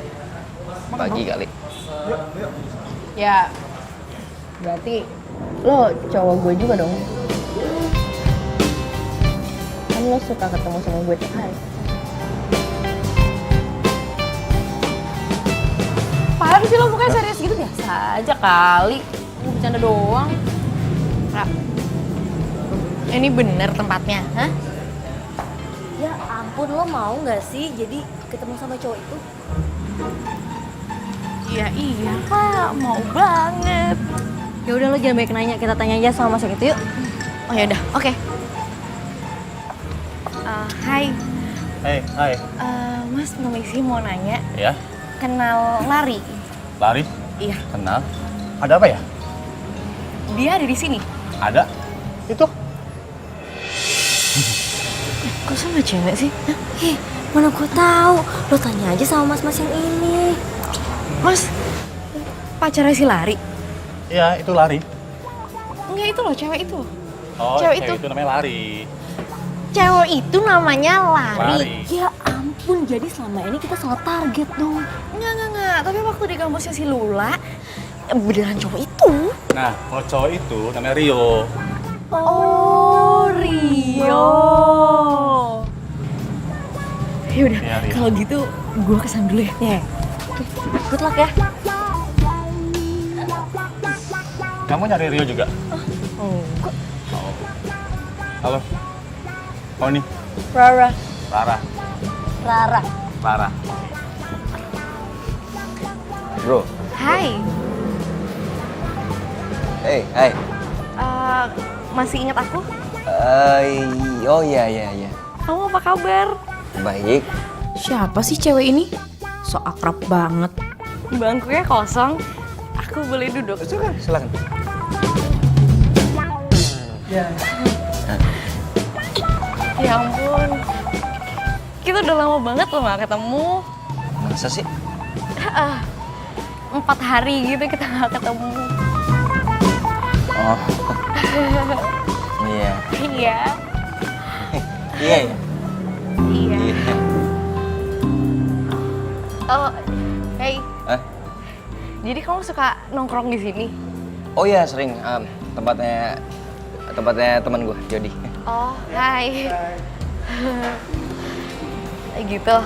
Bagi kali. Ya, berarti lo cowok gue juga dong. Kan lo suka ketemu sama gue tiap hari. Apaan sih lo mukanya serius gitu? Biasa aja kali. Gue bercanda doang. Rap, ini bener tempatnya, hah? Ya ampun, lo mau nggak sih jadi ketemu sama cowok itu? Iya kak, mau banget. Ya udah lo jangan banyak nanya, kita tanya aja sama mas yang itu yuk. Oh ya udah, oke. Hai, Hai. Mas Nomisi mau nanya, Ya, kenal Lari? Lari. Iya, Kenal. Ada apa ya? dia ada di sini. Ada. Itu. Kok sama cewek sih? Mana gue tahu, lo tanya aja sama mas-mas yang ini. Mas, pacarnya si Lari? Iya, itu Lari. Enggak, itu loh, cewek itu. Oh, Cewek itu namanya Lari. Cewek itu namanya Lari. Ya ampun, jadi selama ini kita salah target dong. Enggak. Tapi waktu di kampusnya si Lula, beneran cowok itu. Nah, kalau cowok itu namanya Rio. Oh, Rio. Yaudah, Iya, Rio. kalau gitu gue kesana dulu ya. Ya, good luck ya. Kamu nyari Rio juga? Enggak. Oh. Halo. Oh nih, Rara. Rara. Bro. Hai. Hai. Masih ingat aku? Oh iya. Kamu apa kabar? Baik. Siapa sih cewek ini? So akrab banget. Bangkunya kosong. Aku boleh duduk? Silakan. Ya ampun. Kita udah lama banget loh gak ketemu. Masa sih? 4 hari gitu kita gak ketemu. Oh. Iya. Iya. Iya. Iya. Oh, hey. Hah? Jadi kamu suka nongkrong di sini? Oh iya sering. Tempatnya teman gue, Jody. Oh, hai. Gitu.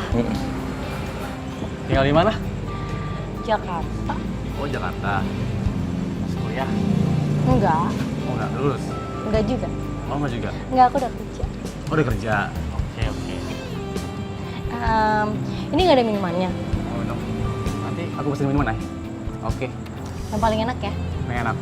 Tinggal di mana? Jakarta? Oh, Jakarta. Masih kuliah? Enggak. Oh, nggak lulus. Enggak juga. Oh, nggak juga. Enggak, aku udah kerja. Oh, udah kerja. Oke. Ini nggak ada minumannya. Oh, no. Nanti aku pesen minuman, Oke. Yang paling enak ya? Enak.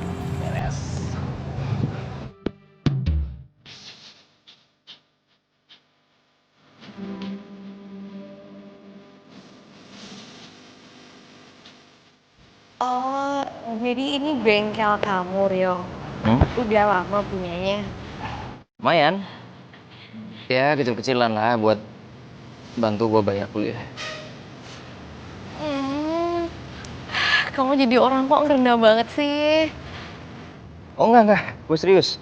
Oh, jadi ini bengkel kamu, Rio. Udah lama punyanya. Lumayan. Ya kecil-kecilan lah buat bantu gue bayar kuliah. Kamu jadi orang kok rendah banget sih. Oh enggak, gue serius.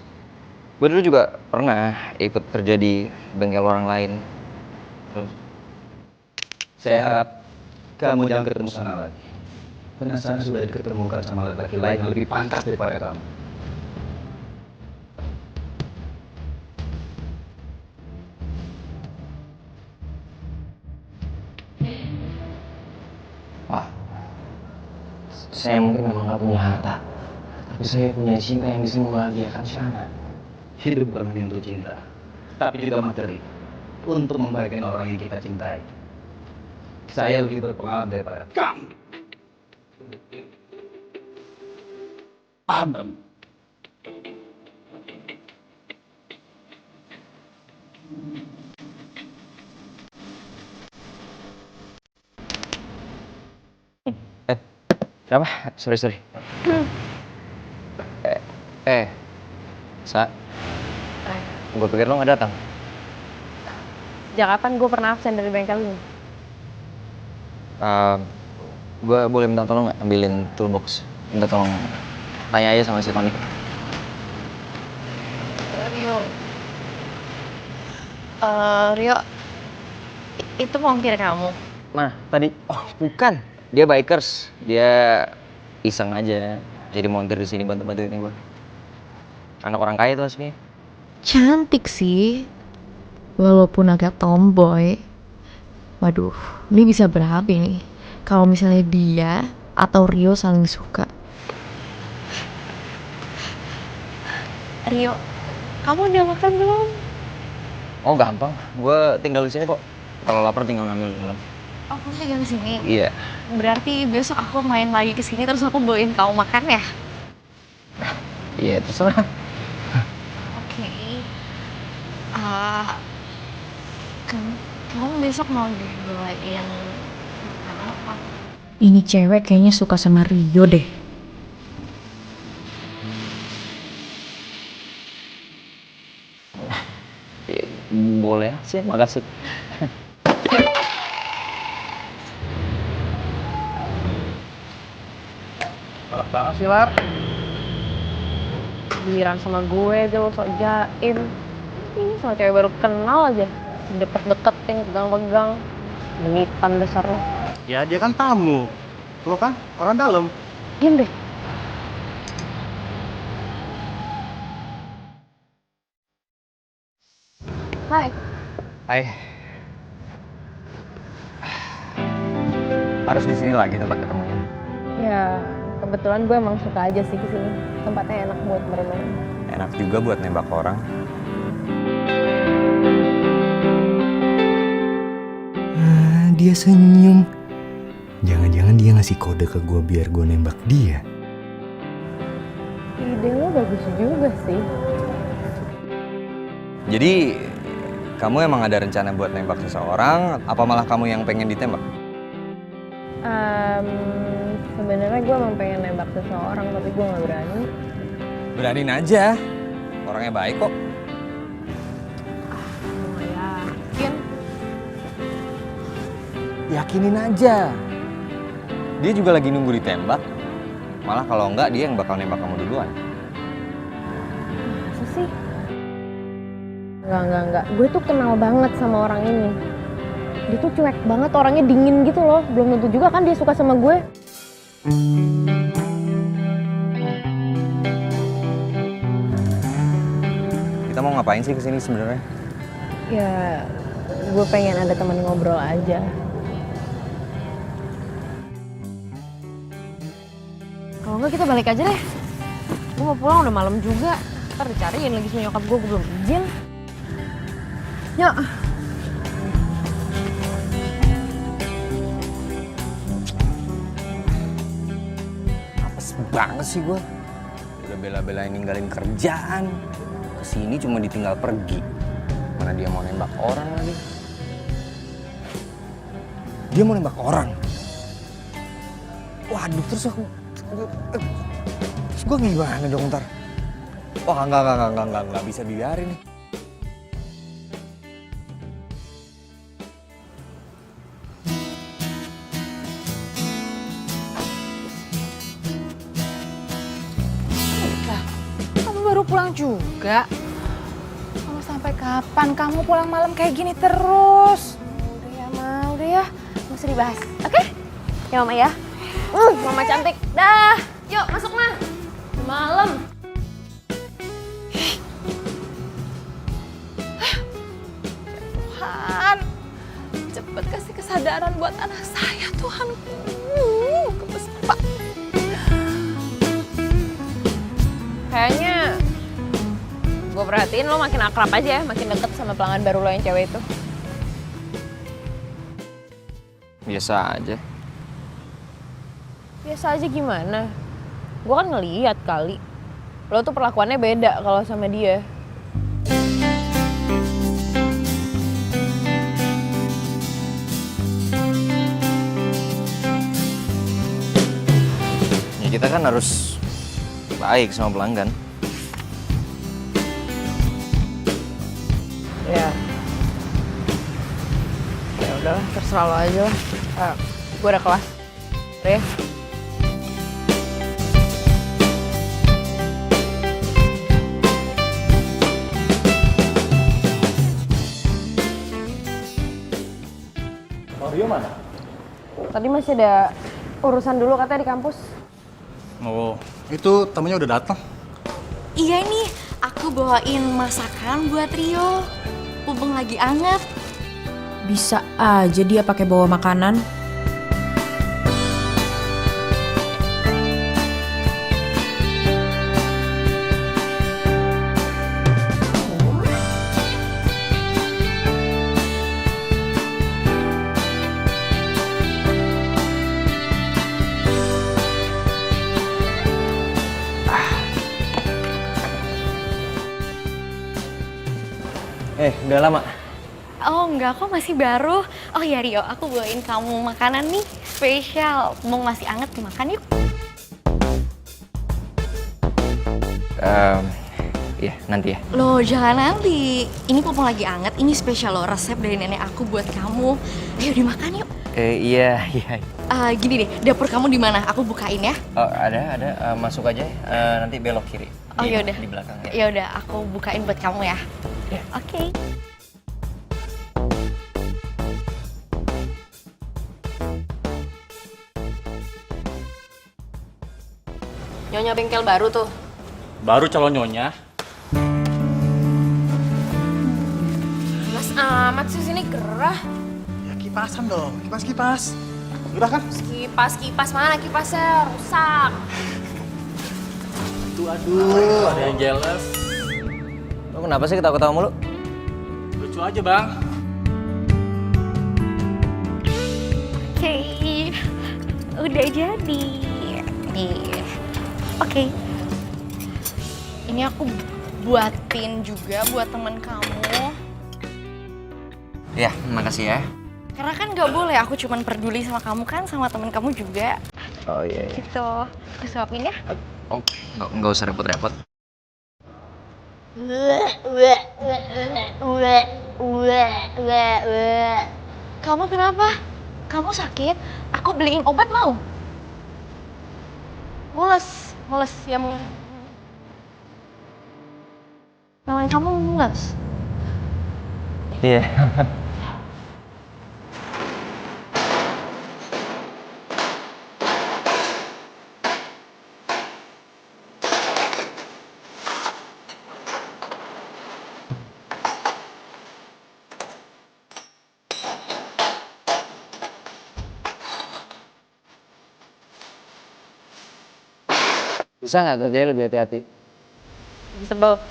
Gue dulu juga pernah ikut kerja di bengkel orang lain. Terus, saya harap kamu jangan ketemu sana lagi. Karena sana sudah diketemukan sama laki-laki lain yang lebih pantas daripada kamu. Wah, saya mungkin memang gak punya harta, tapi saya punya cinta yang bisa membahagiakan Shana. Hidup bukan hanya untuk cinta, tapi juga materi untuk membahagiakan orang yang kita cintai. Saya lebih berpengalaman daripada kamu. Paham? Siapa? Sorry. Sa, gue pikir lo gak datang. Sejak kapan gue pernah absen dari bengkel ini? Gue boleh minta tolong nggak ambilin toolbox? Minta tolong tanya aja sama si Tony. Rio, itu montir kamu. Nah, tadi, oh bukan, dia bikers, dia iseng aja, jadi montir di sini bantu-bantuin gue. Anak orang kaya tuh aslinya. Cantik sih, walaupun agak tomboy. Waduh, ini bisa berapa nih kalau misalnya dia atau Rio saling suka? Rio, kamu udah makan belum? Oh gampang, gue tinggal di sini kok. Kalau lapar tinggal ngambil di dalam. Oh, kamu tinggal di sini? Iya. Berarti besok aku main lagi ke sini terus aku bawain kamu makan ya? Iya, terserah. Oke. Kamu besok mau dibawain makanan apa? Ini cewek kayaknya suka sama Rio deh. Boleh sih, makasih. Banget sih, Lar. Giliran sama gue aja lo sok jaim. Ini sama cewek baru kenal aja. Deket-deketin, pegang-pegang. Genitan dasar lo. Ya dia kan tamu. Lo kan orang dalam. Diam deh. Hai. Hai. Harus di sini lagi tempat ketemunya. Ya, kebetulan gue emang suka aja sih kesini. Tempatnya enak buat merenung. Enak juga buat nembak orang. Dia senyum. Jangan-jangan dia ngasih kode ke gue biar gue nembak dia. Ide lo bagus juga sih. Jadi, kamu emang ada rencana buat nembak seseorang? Apa malah kamu yang pengen ditembak? Sebenarnya gue emang pengen nembak seseorang tapi gue nggak berani. Beraniin aja. Orangnya baik kok. Gue yakin. Yakinin aja. Dia juga lagi nunggu ditembak. Malah kalau enggak dia yang bakal nembak kamu duluan. Masa sih? Enggak. Gue tuh kenal banget sama orang ini. Dia tuh cuek banget, orangnya dingin gitu loh. Belum tentu juga kan dia suka sama gue. Kita mau ngapain sih kesini sebenarnya? Ya, gue pengen ada teman ngobrol aja. Kalau enggak kita balik aja deh. Gue mau pulang udah malam juga. Ntar dicariin lagi sama nyokap gue belum izin. Yuk. Males banget sih gue. Udah bela-belain ninggalin kerjaan. Kesini cuma ditinggal pergi. Mana dia mau nembak orang lagi. Dia mau nembak orang. Waduh, terus gue gimana dong ntar? Wah, enggak bisa dibiarin nih. Kamu baru pulang juga? Kamu sampai kapan kamu pulang malam kayak gini terus? Udah ya, Ma. Udah ya. Nggak usah dibahas. Oke? Ya, Mama ya. Mama cantik. Dah. Yuk, masuk, Ma. Udah malam. Tuhan, cepet kasih kesadaran buat anak saya, Tuhanku. Gemes, Pak. Kayaknya gue perhatiin lo makin akrab aja ya, makin deket sama pelanggan baru lo yang cewek itu. Biasa aja. Biasa aja gimana? Gue kan ngeliat kali. Lo tuh perlakuannya beda kalau sama dia. Ya kita kan harus baik sama pelanggan. Ya. Ya udahlah, terserah lo aja lah. Gue udah kelas. Udah ya. Mario mana? Tadi masih ada urusan dulu katanya di kampus. Oh, itu temennya udah datang. Iya nih, aku bawain masakan buat Rio. Mumpung lagi anget. Bisa aja dia pakai bawa makanan. Udah lama. Oh enggak, kok masih baru. Oh ya Rio, aku bawain kamu makanan nih spesial. Mau masih anget dimakan yuk. Iya, nanti ya. Loh, jangan nanti. Ini mumpung lagi anget, ini spesial loh, resep dari nenek aku buat kamu. Ayo dimakan yuk. Iya. Gini deh, dapur kamu di mana? Aku bukain ya. Oh, ada. Masuk aja. Nanti belok kiri. Oh yaudah. Di belakang ya. Yaudah, aku bukain buat kamu ya. Ya. Oke. Nyonya bengkel baru tuh. Baru calon nyonya. Mas amat sih sini gerah. Ya kipasan dong, kipas. Udah kan? Kipas mana kipasnya rusak. Aduh, ada yang jealous. Lo kenapa sih ketawa-ketawa mulu? Lucu aja, Bang. Oke. Udah jadi. Nih. Oke. Ini aku buatin juga buat temen kamu. Ya, makasih ya. Karena kan gak boleh, aku cuman peduli sama kamu kan, sama temen kamu juga. Oh iya. Gitu. Aku suapin ya. Oh, nggak usah repot-repot. Kamu kenapa? Kamu sakit? Aku beliin obat mau? Mules ya mau. Namanya kamu mules. Iya. Bisa nggak kerjanya lebih hati-hati? Sebel.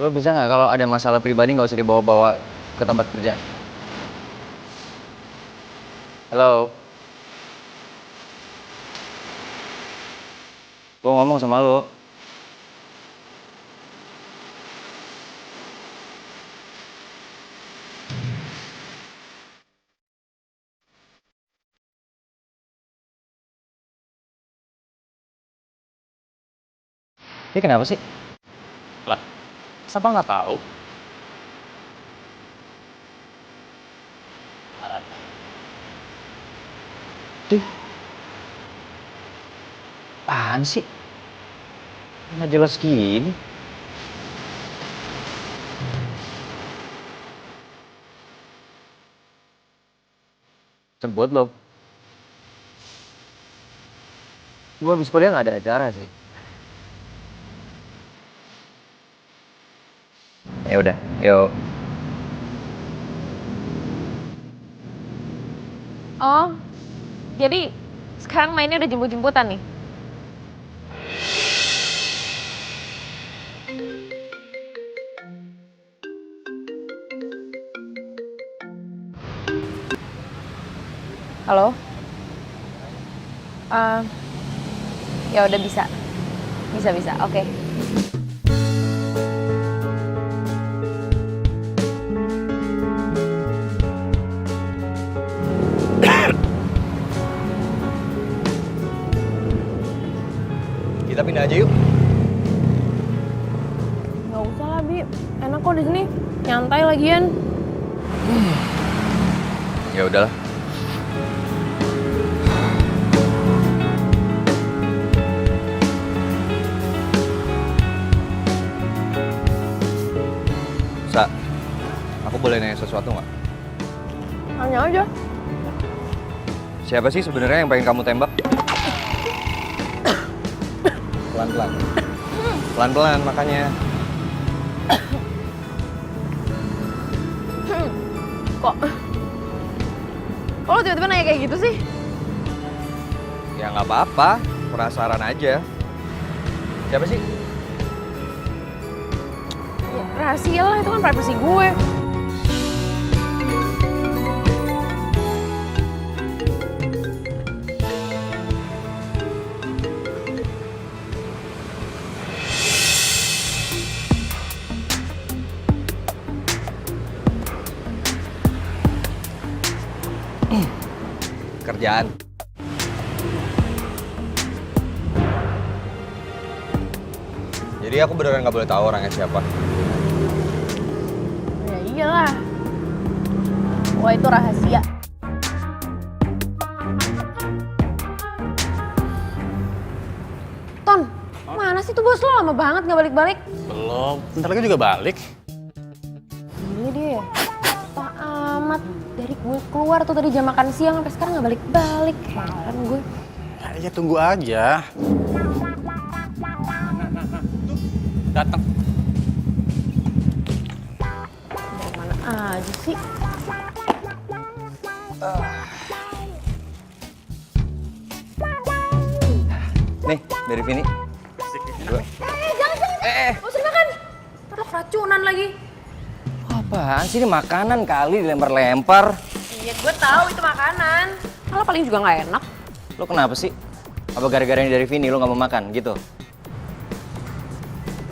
Lo bisa nggak kalau ada masalah pribadi nggak usah dibawa-bawa ke tempat kerja? Halo? Gue ngomong sama lo. Ini kenapa sih? Lah, siapa nggak tahu? Tuh. Apaan sih? Nggak jelas gini. Sebut lo. Gue habis kuliah nggak ada acara sih. Ya udah, yuk. Oh, jadi sekarang mainnya udah jemput-jemputan nih? Halo? Ya udah bisa. Bisa, oke. Kita pindah aja yuk. Nggak usah lah, Bi. Enak kok di sini. Nyantai lagian. Ya udahlah. Sa, aku boleh nanya sesuatu nggak? Tanya aja. Siapa sih sebenarnya yang pengen kamu tembak? Pelan-pelan. Pelan-pelan makanya. Kok lo tiba-tiba nanya kayak gitu sih? Ya nggak apa-apa, penasaran aja. Siapa sih? Ya, rahasia lah, itu kan privacy gue. Kerjaan. Jadi aku beneran nggak boleh tahu orangnya siapa. Ya iyalah. Wah, itu rahasia. Ton, mana sih tuh bos lo? Lama banget nggak balik-balik. Belum, bentar lagi juga balik. Ini dia. Pak amat. Dari gue keluar tuh tadi jam makan siang sampai sekarang nggak balik-balik. Heran gue. Ya tunggu aja. Tuh, datang. Mau mana aja sih? Nih, dari Vini. Dua. Jangan. Gak usah makan. Ntar lo keracunan lagi. Apaan sih ini makanan kali dilempar-lempar. Iya, gue tahu itu makanan. Kalau paling juga nggak enak. Lo kenapa sih? Apa gara-gara ini dari Vini lo nggak mau makan gitu?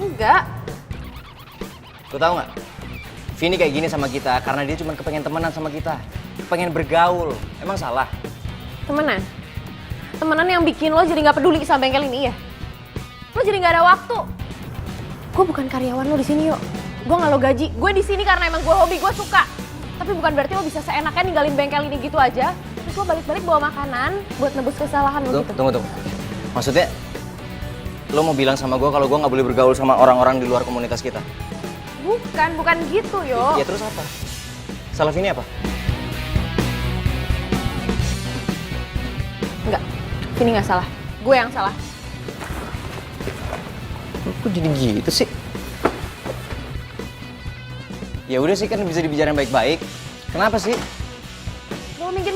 Enggak. Lo tau nggak? Vini kayak gini sama kita karena dia cuma kepengen temenan sama kita. Pengen bergaul. Emang salah? Temenan? Temenan yang bikin lo jadi nggak peduli sama bengkel ini ya? Lo jadi nggak ada waktu. Gue bukan karyawan lo di sini, yuk. Gue nggak lo gaji. Gue di sini karena emang gue hobi, gue suka. Tapi bukan berarti lo bisa seenaknya ninggalin bengkel ini gitu aja. Terus lo balik-balik bawa makanan buat nebus kesalahan lo gitu. Tunggu. Maksudnya, lo mau bilang sama gue kalau gue nggak boleh bergaul sama orang-orang di luar komunitas kita? Bukan gitu, yo. Ya terus apa? Salah Vini apa? Enggak, Vini nggak salah. Gue yang salah. Kok jadi gitu sih? Ya udah sih, kan bisa dibicarain baik-baik. Kenapa sih? Lo minggir.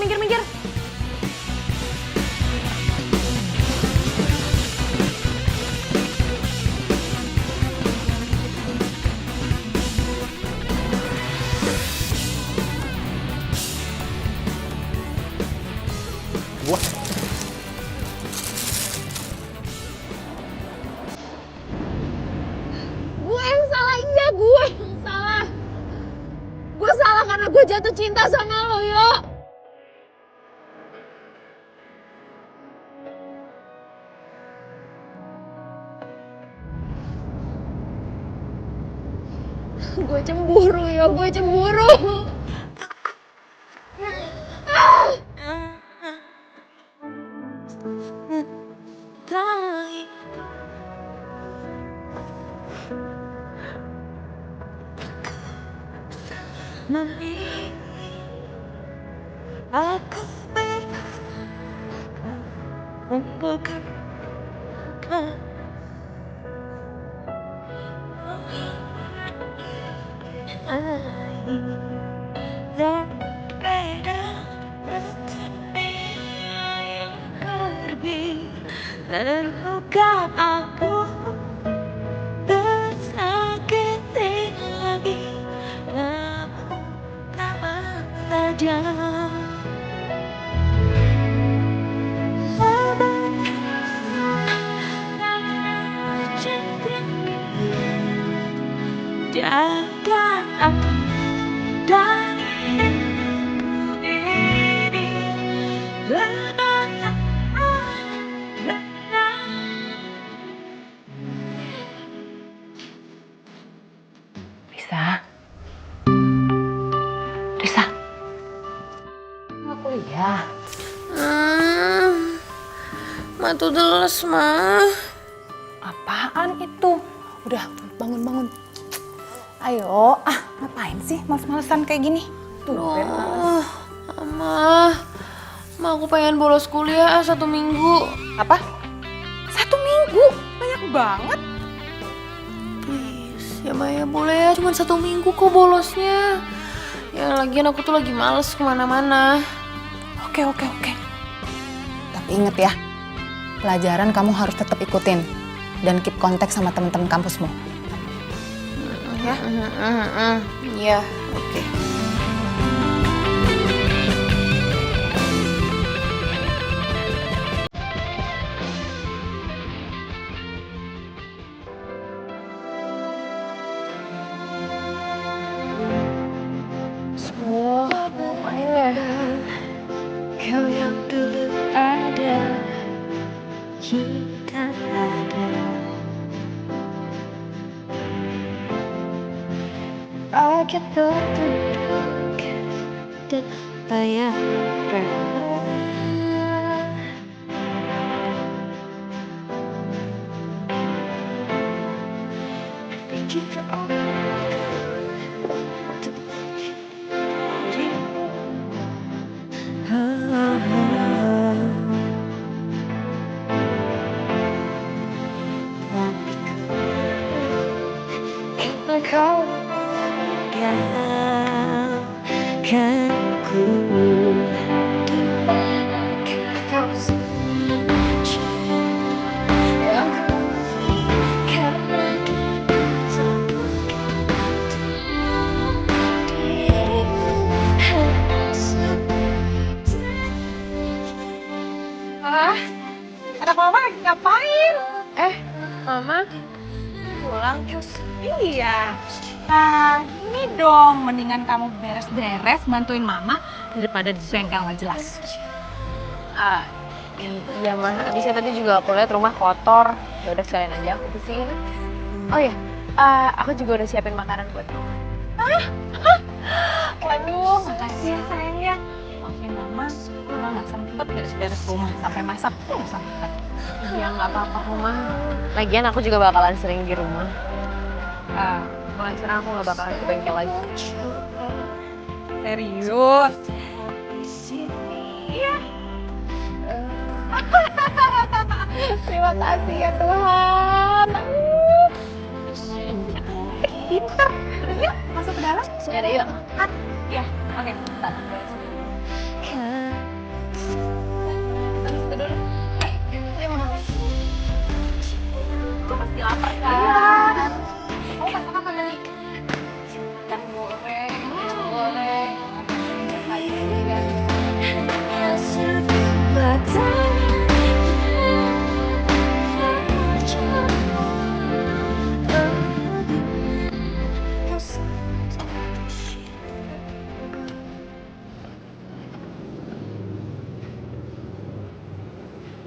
Gue cemburu ya, gue cemburu. Terluka aku tersakiti lagi, namun tak mentajam. Jaga aku dari ini. Risa. Risa. Nggak kuliah. Ma tuh deles, Ma. Apaan itu? Udah, bangun. Ayo, ngapain sih males-malesan kayak gini? Mama, aku pengen bolos kuliah 1 minggu. Apa? 1 minggu? Banyak banget. Please, ya Maya boleh ya, cuma 1 minggu kok bolosnya. Ya lagian aku tuh lagi males kemana-mana. Oke. Tapi inget ya, pelajaran kamu harus tetap ikutin dan keep kontak sama teman-teman kampusmu. Ya? Iya, oke. Kau yang dulu ada, kita ada. Rakyat terduduk dan layak berharap. Pikir aku untuk kau tinggalkan ku. Kau saja yang ku karena Anak mama lagi ngapain? Mama, pulang. Iya. Nah, ini dong, mendingan kamu beres-beres bantuin mama daripada disengkel nggak jelas. Iya mah, abisnya tadi juga aku lihat rumah kotor. Ya udah sekalian aja aku bersihin. Oh iya, aku juga udah siapin makanan buat kamu. Waduh, makasih ya sayangnya. Maafin mama nggak sempet beres-beres rumah sampai masak tuh nggak sempet. Ya nggak apa-apa Mama. Lagian aku juga bakalan sering di rumah. Mulai sekarang aku nggak bakalan ke bengkel lagi. Serius? Iya. Terima kasih ya Tuhan. Pinter. Yuk, masuk ke dalam. Ya udah yuk. Ya, oke. Bentar. Pasti lapar kan? Kamu masak apa nih? Ikan goreng,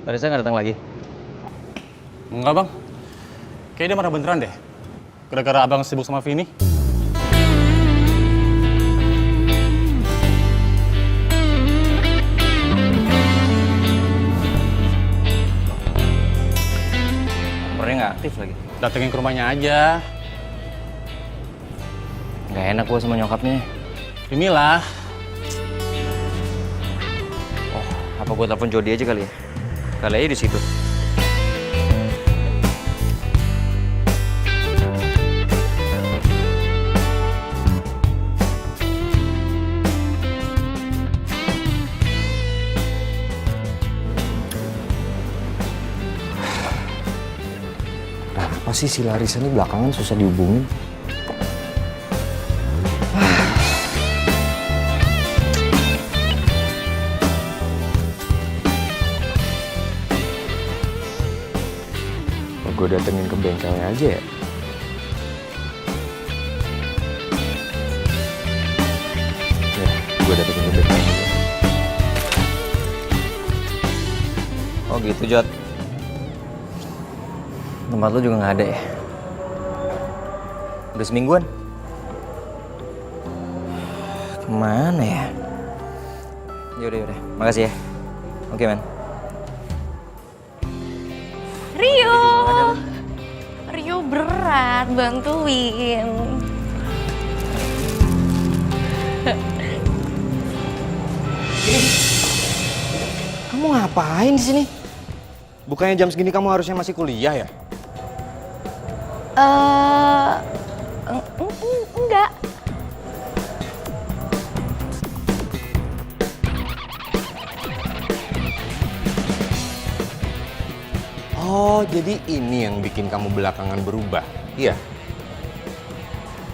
Larissa nggak datang lagi? Enggak bang, kayaknya dia marah beneran deh. Gara-gara abang sibuk sama Vini. nggak aktif lagi. Datengin ke rumahnya aja. Nggak enak gue sama nyokapnya. Inilah. Oh, apa gue telepon Jody aja kali ya? Kali aja di situ. Apa sih si Larissa ini belakangan susah dihubungin? Gue datengin ke bengkelnya aja ya. Ya, gue datengin ke bengkelnya aja. Oh gitu, Jod. Tempat lu juga nggak ada ya? Udah semingguan? Kemana ya? Yaudah. Makasih ya. Oke, man. Rio berat, bantuin. Kamu ngapain di sini? Bukannya jam segini kamu harusnya masih kuliah ya? Enggak. Oh, jadi ini yang bikin kamu belakangan berubah? Iya?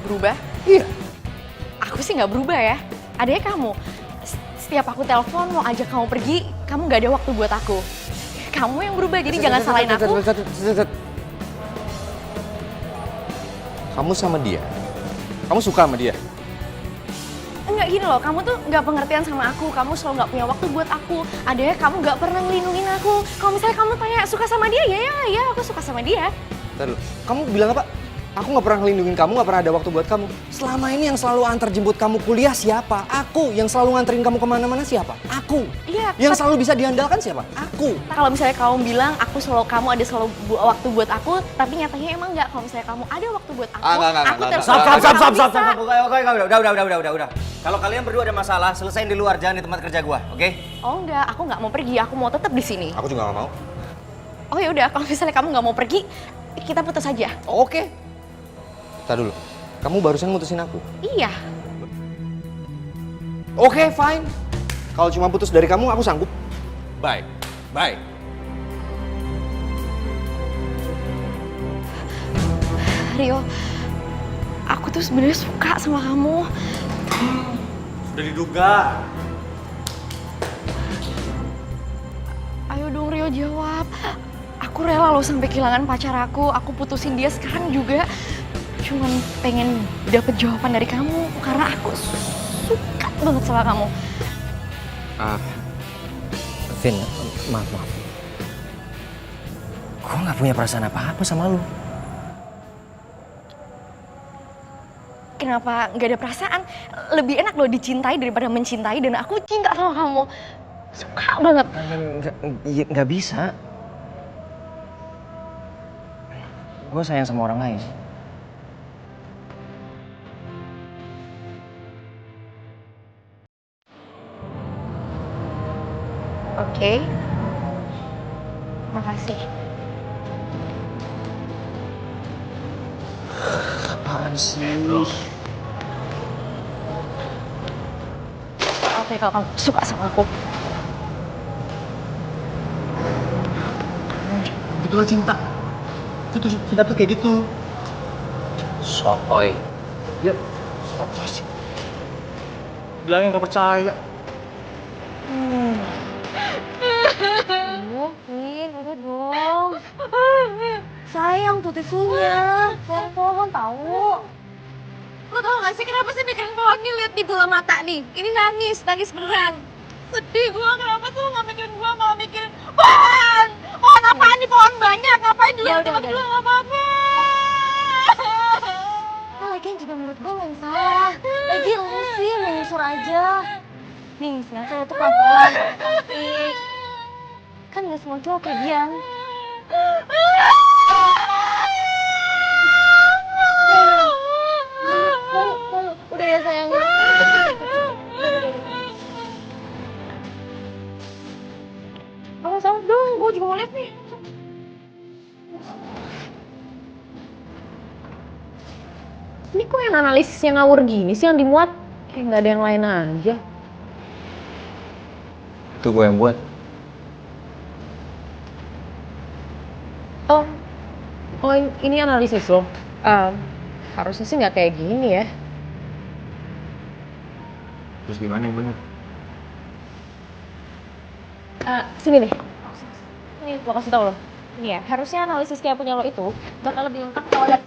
Berubah? Iya. Aku sih nggak berubah ya. Adanya kamu. Setiap aku telepon mau ajak kamu pergi, kamu nggak ada waktu buat aku. Kamu yang berubah, jadi jangan salahin aku. Kamu sama dia? Kamu suka sama dia? Enggak gini loh, kamu tuh nggak pengertian sama aku. Kamu selalu nggak punya waktu buat aku. Adanya kamu nggak pernah ngelindungin aku. Kalau misalnya kamu tanya suka sama dia, ya aku suka sama dia. Ntar dulu, kamu bilang apa? Aku nggak pernah ngelindungin kamu, nggak pernah ada waktu buat kamu. Selama ini yang selalu antar jemput kamu kuliah siapa? Aku. Yang selalu nganterin kamu kemana-mana siapa? Aku. Iya. Yang selalu bisa diandalkan siapa? Aku. Kalau misalnya kamu bilang kamu ada selalu waktu buat aku, tapi nyatanya emang nggak. Kalau misalnya kamu ada waktu buat aku, aku terus. Stop. Udah. Kalau kalian berdua ada masalah, selesain di luar, jangan di tempat kerja gua, oke? Oh enggak, aku nggak mau pergi. Aku mau tetap di sini. Aku juga nggak mau. Oh ya udah, kalau misalnya kamu nggak mau pergi, kita putus aja. Oke. Tar dulu, kamu barusan mutusin aku? Iya. Oke, fine. Kalau cuma putus dari kamu, aku sanggup. Bye. Rio, aku tuh sebenarnya suka sama kamu. Sudah diduga. Ayo dong Rio jawab. Aku rela loh sampai kehilangan pacar aku putusin dia sekarang juga. Cuman pengen dapet jawaban dari kamu karena aku suka banget sama kamu. Vin, maaf. Gue nggak punya perasaan apa-apa sama lu. Kenapa nggak ada perasaan? Lebih enak loh dicintai daripada mencintai, dan aku cinta sama kamu. Suka banget. Nggak bisa. Gue sayang sama orang lain. Oke. Makasih. Apaan sih? Oke, kalau kamu suka sama aku. Begitulah cinta. Itu cinta tuh kayak gitu. Sotoy. Ya, apa sih? Bilangnya nggak percaya. Vin, udah dong. Sayang tuh tisunya. Pohon tahu. Lo tau gak sih kenapa sih bikin pohon nih liat di bola mata nih? Ini nangis beneran. Sedih gua, kenapa tuh gak mikirin gua, malah mikirin pohon. Pohon apaan nih, pohon banyak, ngapain dilihat tempat gua, gak apa-apa. Lagian juga menurut gua yang salah. Lagi lu sih menyusur aja. Nih, sebenarnya itu pelan-pelan, cantik. Kan gak semua cowok kayak Gian. gue juga mau lihat nih. Ini kok yang analisisnya ngawur gini sih yang dimuat? Kayak nggak ada yang lain aja. Itu gue yang buat. Oh, ini analisis lo. Harusnya sih nggak kayak gini ya. Terus gimana yang bener? Sini deh. Nih, gue kasih tau lo. Ini ya, harusnya analisis kayak punya lo itu bakal lebih lengkap kalau lihat.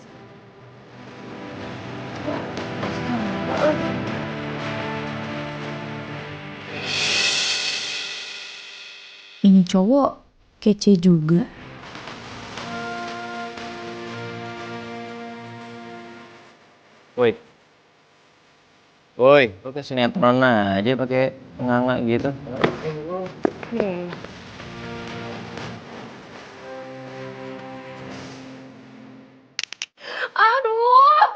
Ini cowok kece juga. Woi. Woi, lo kayak sinetron aja pakai nganga gitu. Aduh,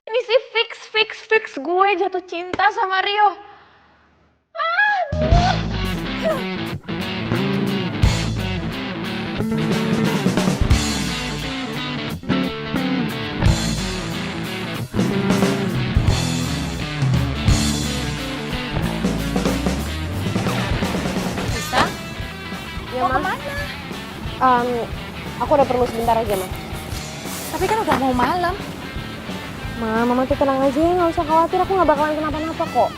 ini sih fix gue jatuh cinta sama Rio. Bisa? Ya, mau kemana? Aku udah perlu sebentar aja, Ma. Tapi kan udah mau malam. Mama tuh tenang aja ya, nggak usah khawatir, aku nggak bakalan kenapa-napa kok.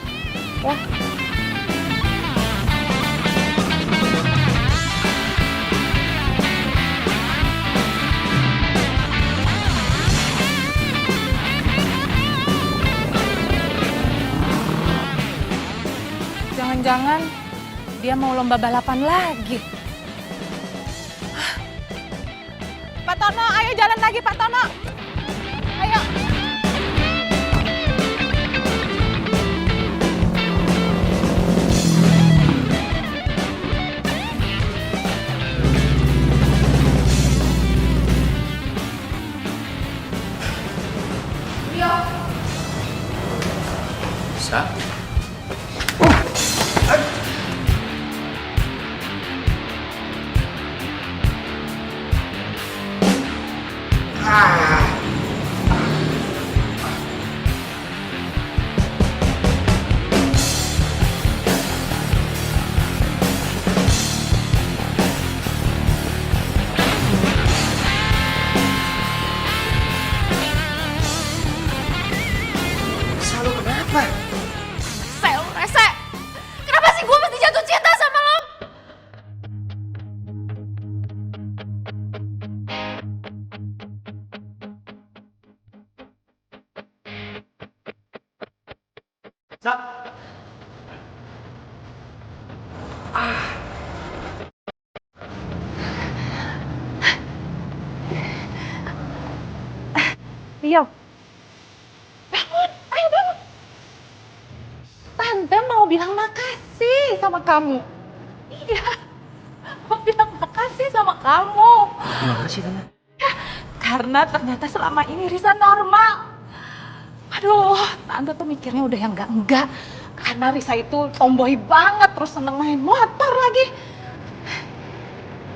Ya. Jangan-jangan dia mau lomba balapan lagi. Pak Tono, ayo jalan lagi Pak Tono. Ayo. Bisa? Rese, kenapa sih gue mesti jatuh cinta sama lo? Rio, Tante mau bilang makasih sama kamu. Iya, mau bilang makasih sama kamu. Makasih Tante. karena ternyata selama ini Risa normal. Aduh, Tante tuh mikirnya udah yang enggak. Karena Risa itu tomboy banget, terus seneng main motor lagi.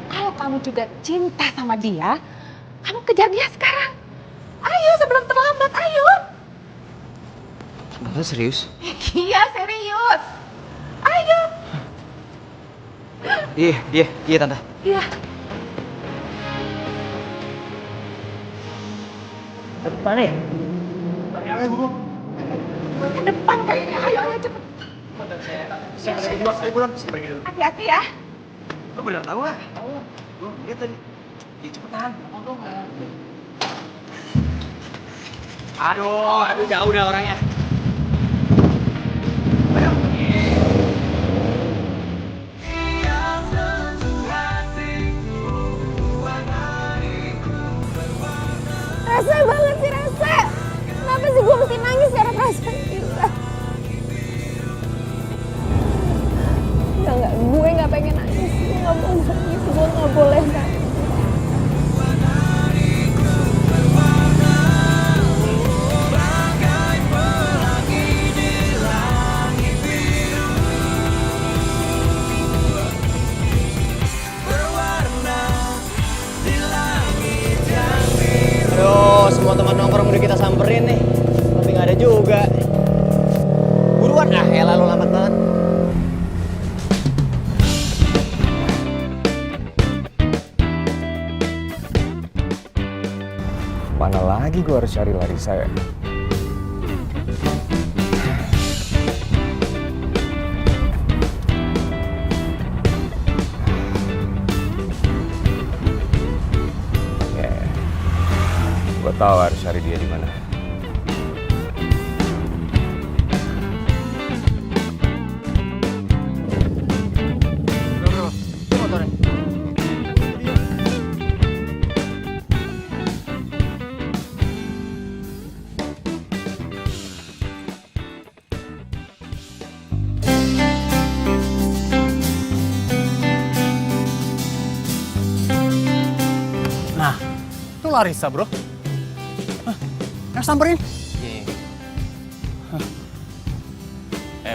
Kalau kamu juga cinta sama dia, kamu kejar dia sekarang. Ayo sebelum terlambat, ayo. Tante serius? Iya, serius. Ayo. Iya Tante. Iya. Mana ya? Ke depan kayaknya, ayo cepet. Hati-hati ya. Lo bener tahu ah? Gue lihat tadi. Ya cepetan. Aduh jauh dah orangnya. Rese banget sih, Rese. Kenapa sih gue mesti nangis karena perasaan cinta? Enggak, gue nggak pengen nangis. Gue nggak mau nangis, gue nggak boleh nangis. semua teman nongkrong udah kita samperin nih. Tapi nggak ada juga. Buruan, elah lo lambat banget. Mana lagi gue harus cari Larissa ya? Gue tahu harus cari dia di mana. Nah, itu Larissa, bro. Samperin.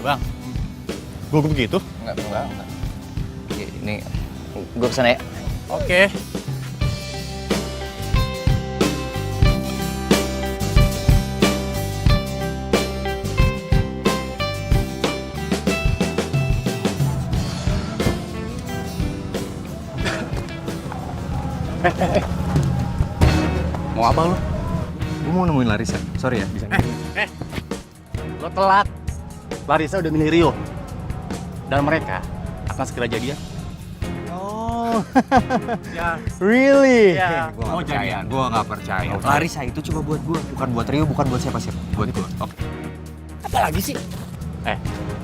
Bang, gue begitu? Enggak. Ini gue kesana ya. Oke. Mau apa lo? Gue mau nemuin Larissa. Sorry ya, bisa. Lo telat. Larissa udah milih Rio. Dan mereka akan segera jadian. Oh, Ya. really? Ya. Gue Mau gak percaya, jadian. gue gak percaya. Larissa itu cuma buat gue, bukan buat Rio, bukan buat siapa-siapa. Buat gue. Oke. Apa lagi sih?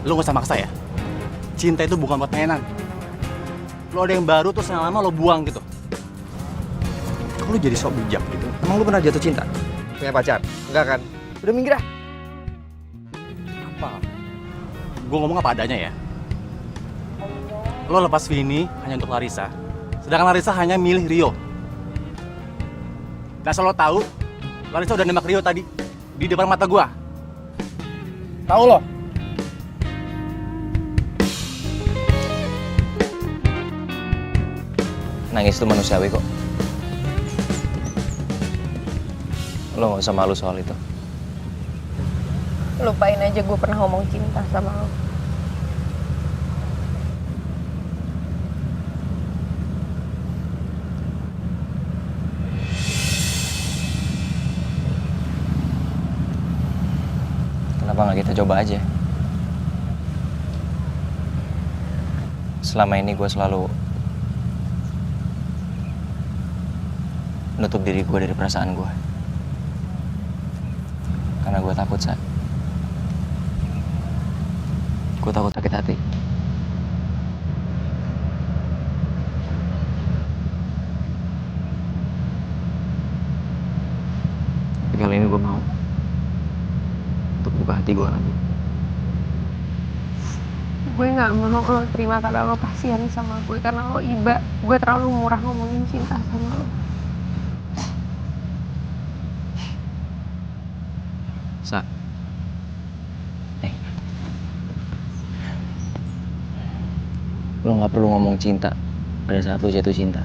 Lo gak usah maksa ya. Cinta itu bukan buat mainan. Lo ada yang baru terus yang lama lo buang gitu. Kok lu jadi sok bijak gitu? Emang lu pernah jatuh cinta? Punya pacar? Enggak kan? Udah minggir ah. Apa? Gue ngomong apa adanya ya. Lo lepas Vini hanya untuk Larissa. Sedangkan Larissa hanya milih Rio. Dan asal lo tahu, Larissa udah nembak Rio tadi. Di depan mata gua. Tahu lo? Nangis itu manusiawi kok. Lo gak usah malu soal itu. Lupain aja gue pernah ngomong cinta sama lo. Kenapa nggak kita coba aja? Selama ini gue selalu nutup diri gue dari perasaan gue. Karena gue takut, Sa. Gue takut sakit hati. Tapi kali ini gue mau untuk buka hati gue lagi. Gue nggak mau lo terima karena lo kasihan sama gue, karena lo iba. Gue terlalu murah ngomongin cinta sama lo. Sa. Lo nggak perlu ngomong cinta pada saat lo jatuh cinta.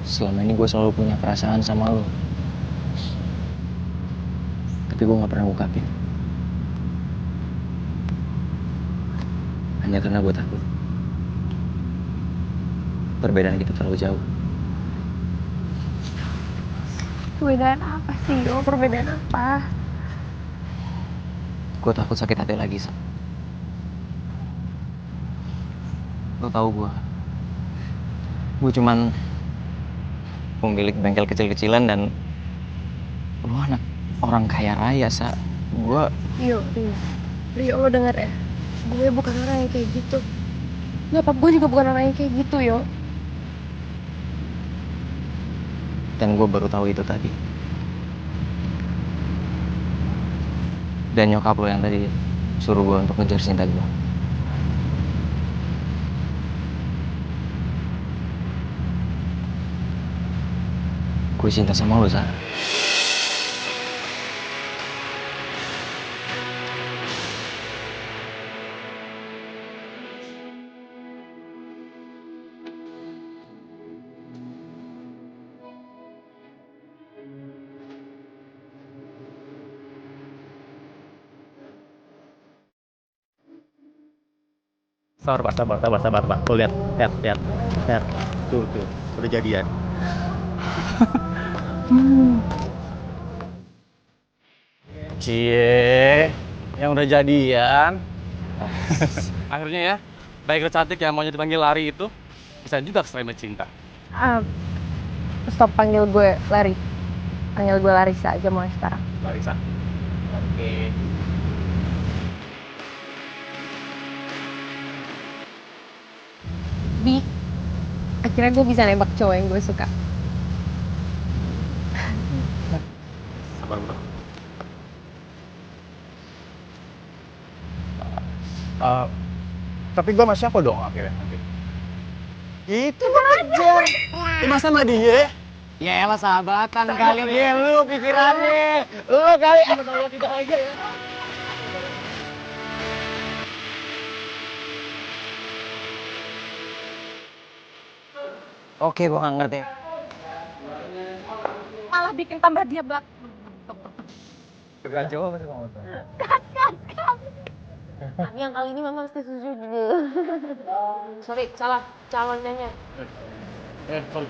Selama ini gue selalu punya perasaan sama lo. Tapi gue nggak pernah ungkapin. Hanya karena gue takut perbedaan kita terlalu jauh. Perbedaan apa sih lo? Perbedaan apa? Gue takut sakit hati lagi, Sa. Lo tau gue cuman pemilik bengkel kecil-kecilan dan lo anak orang kaya raya, Sa. Rio, lo denger ya? Gue bukan orang yang kayak gitu. Nyokap gue juga bukan orang yang kayak gitu, Yo. Dan gue baru tahu itu tadi. Dan nyokap lo yang tadi suruh gue untuk ngejar cinta gue. Gue cinta sama lo, Sa. Sabar, Pak. Tuh lihat. Tuh, udah jadian. Cie, yang udah jadian. Akhirnya ya, baik dan cantik yang maunya dipanggil Lari itu bisa juga keserempet cinta. Stop panggil gue Lari. Panggil gue Larissa aja mulai sekarang. Larissa. Oke. Bi, akhirnya gue bisa nembak cowok yang gue suka. Sabar, Bro. Tapi gue sama siapa dong akhirnya nanti? Itu aja. Masa sama dia? Ya elah sahabatan kali dia lu pikirannya. Lu kali kalau tidak aja ya. Oke, gue nggak ngerti. Malah bikin tambah dia bak. Kacau apa sih kamu? Tapi yang kali ini mama mesti setuju. Sorry, salah calonnya. Sorry.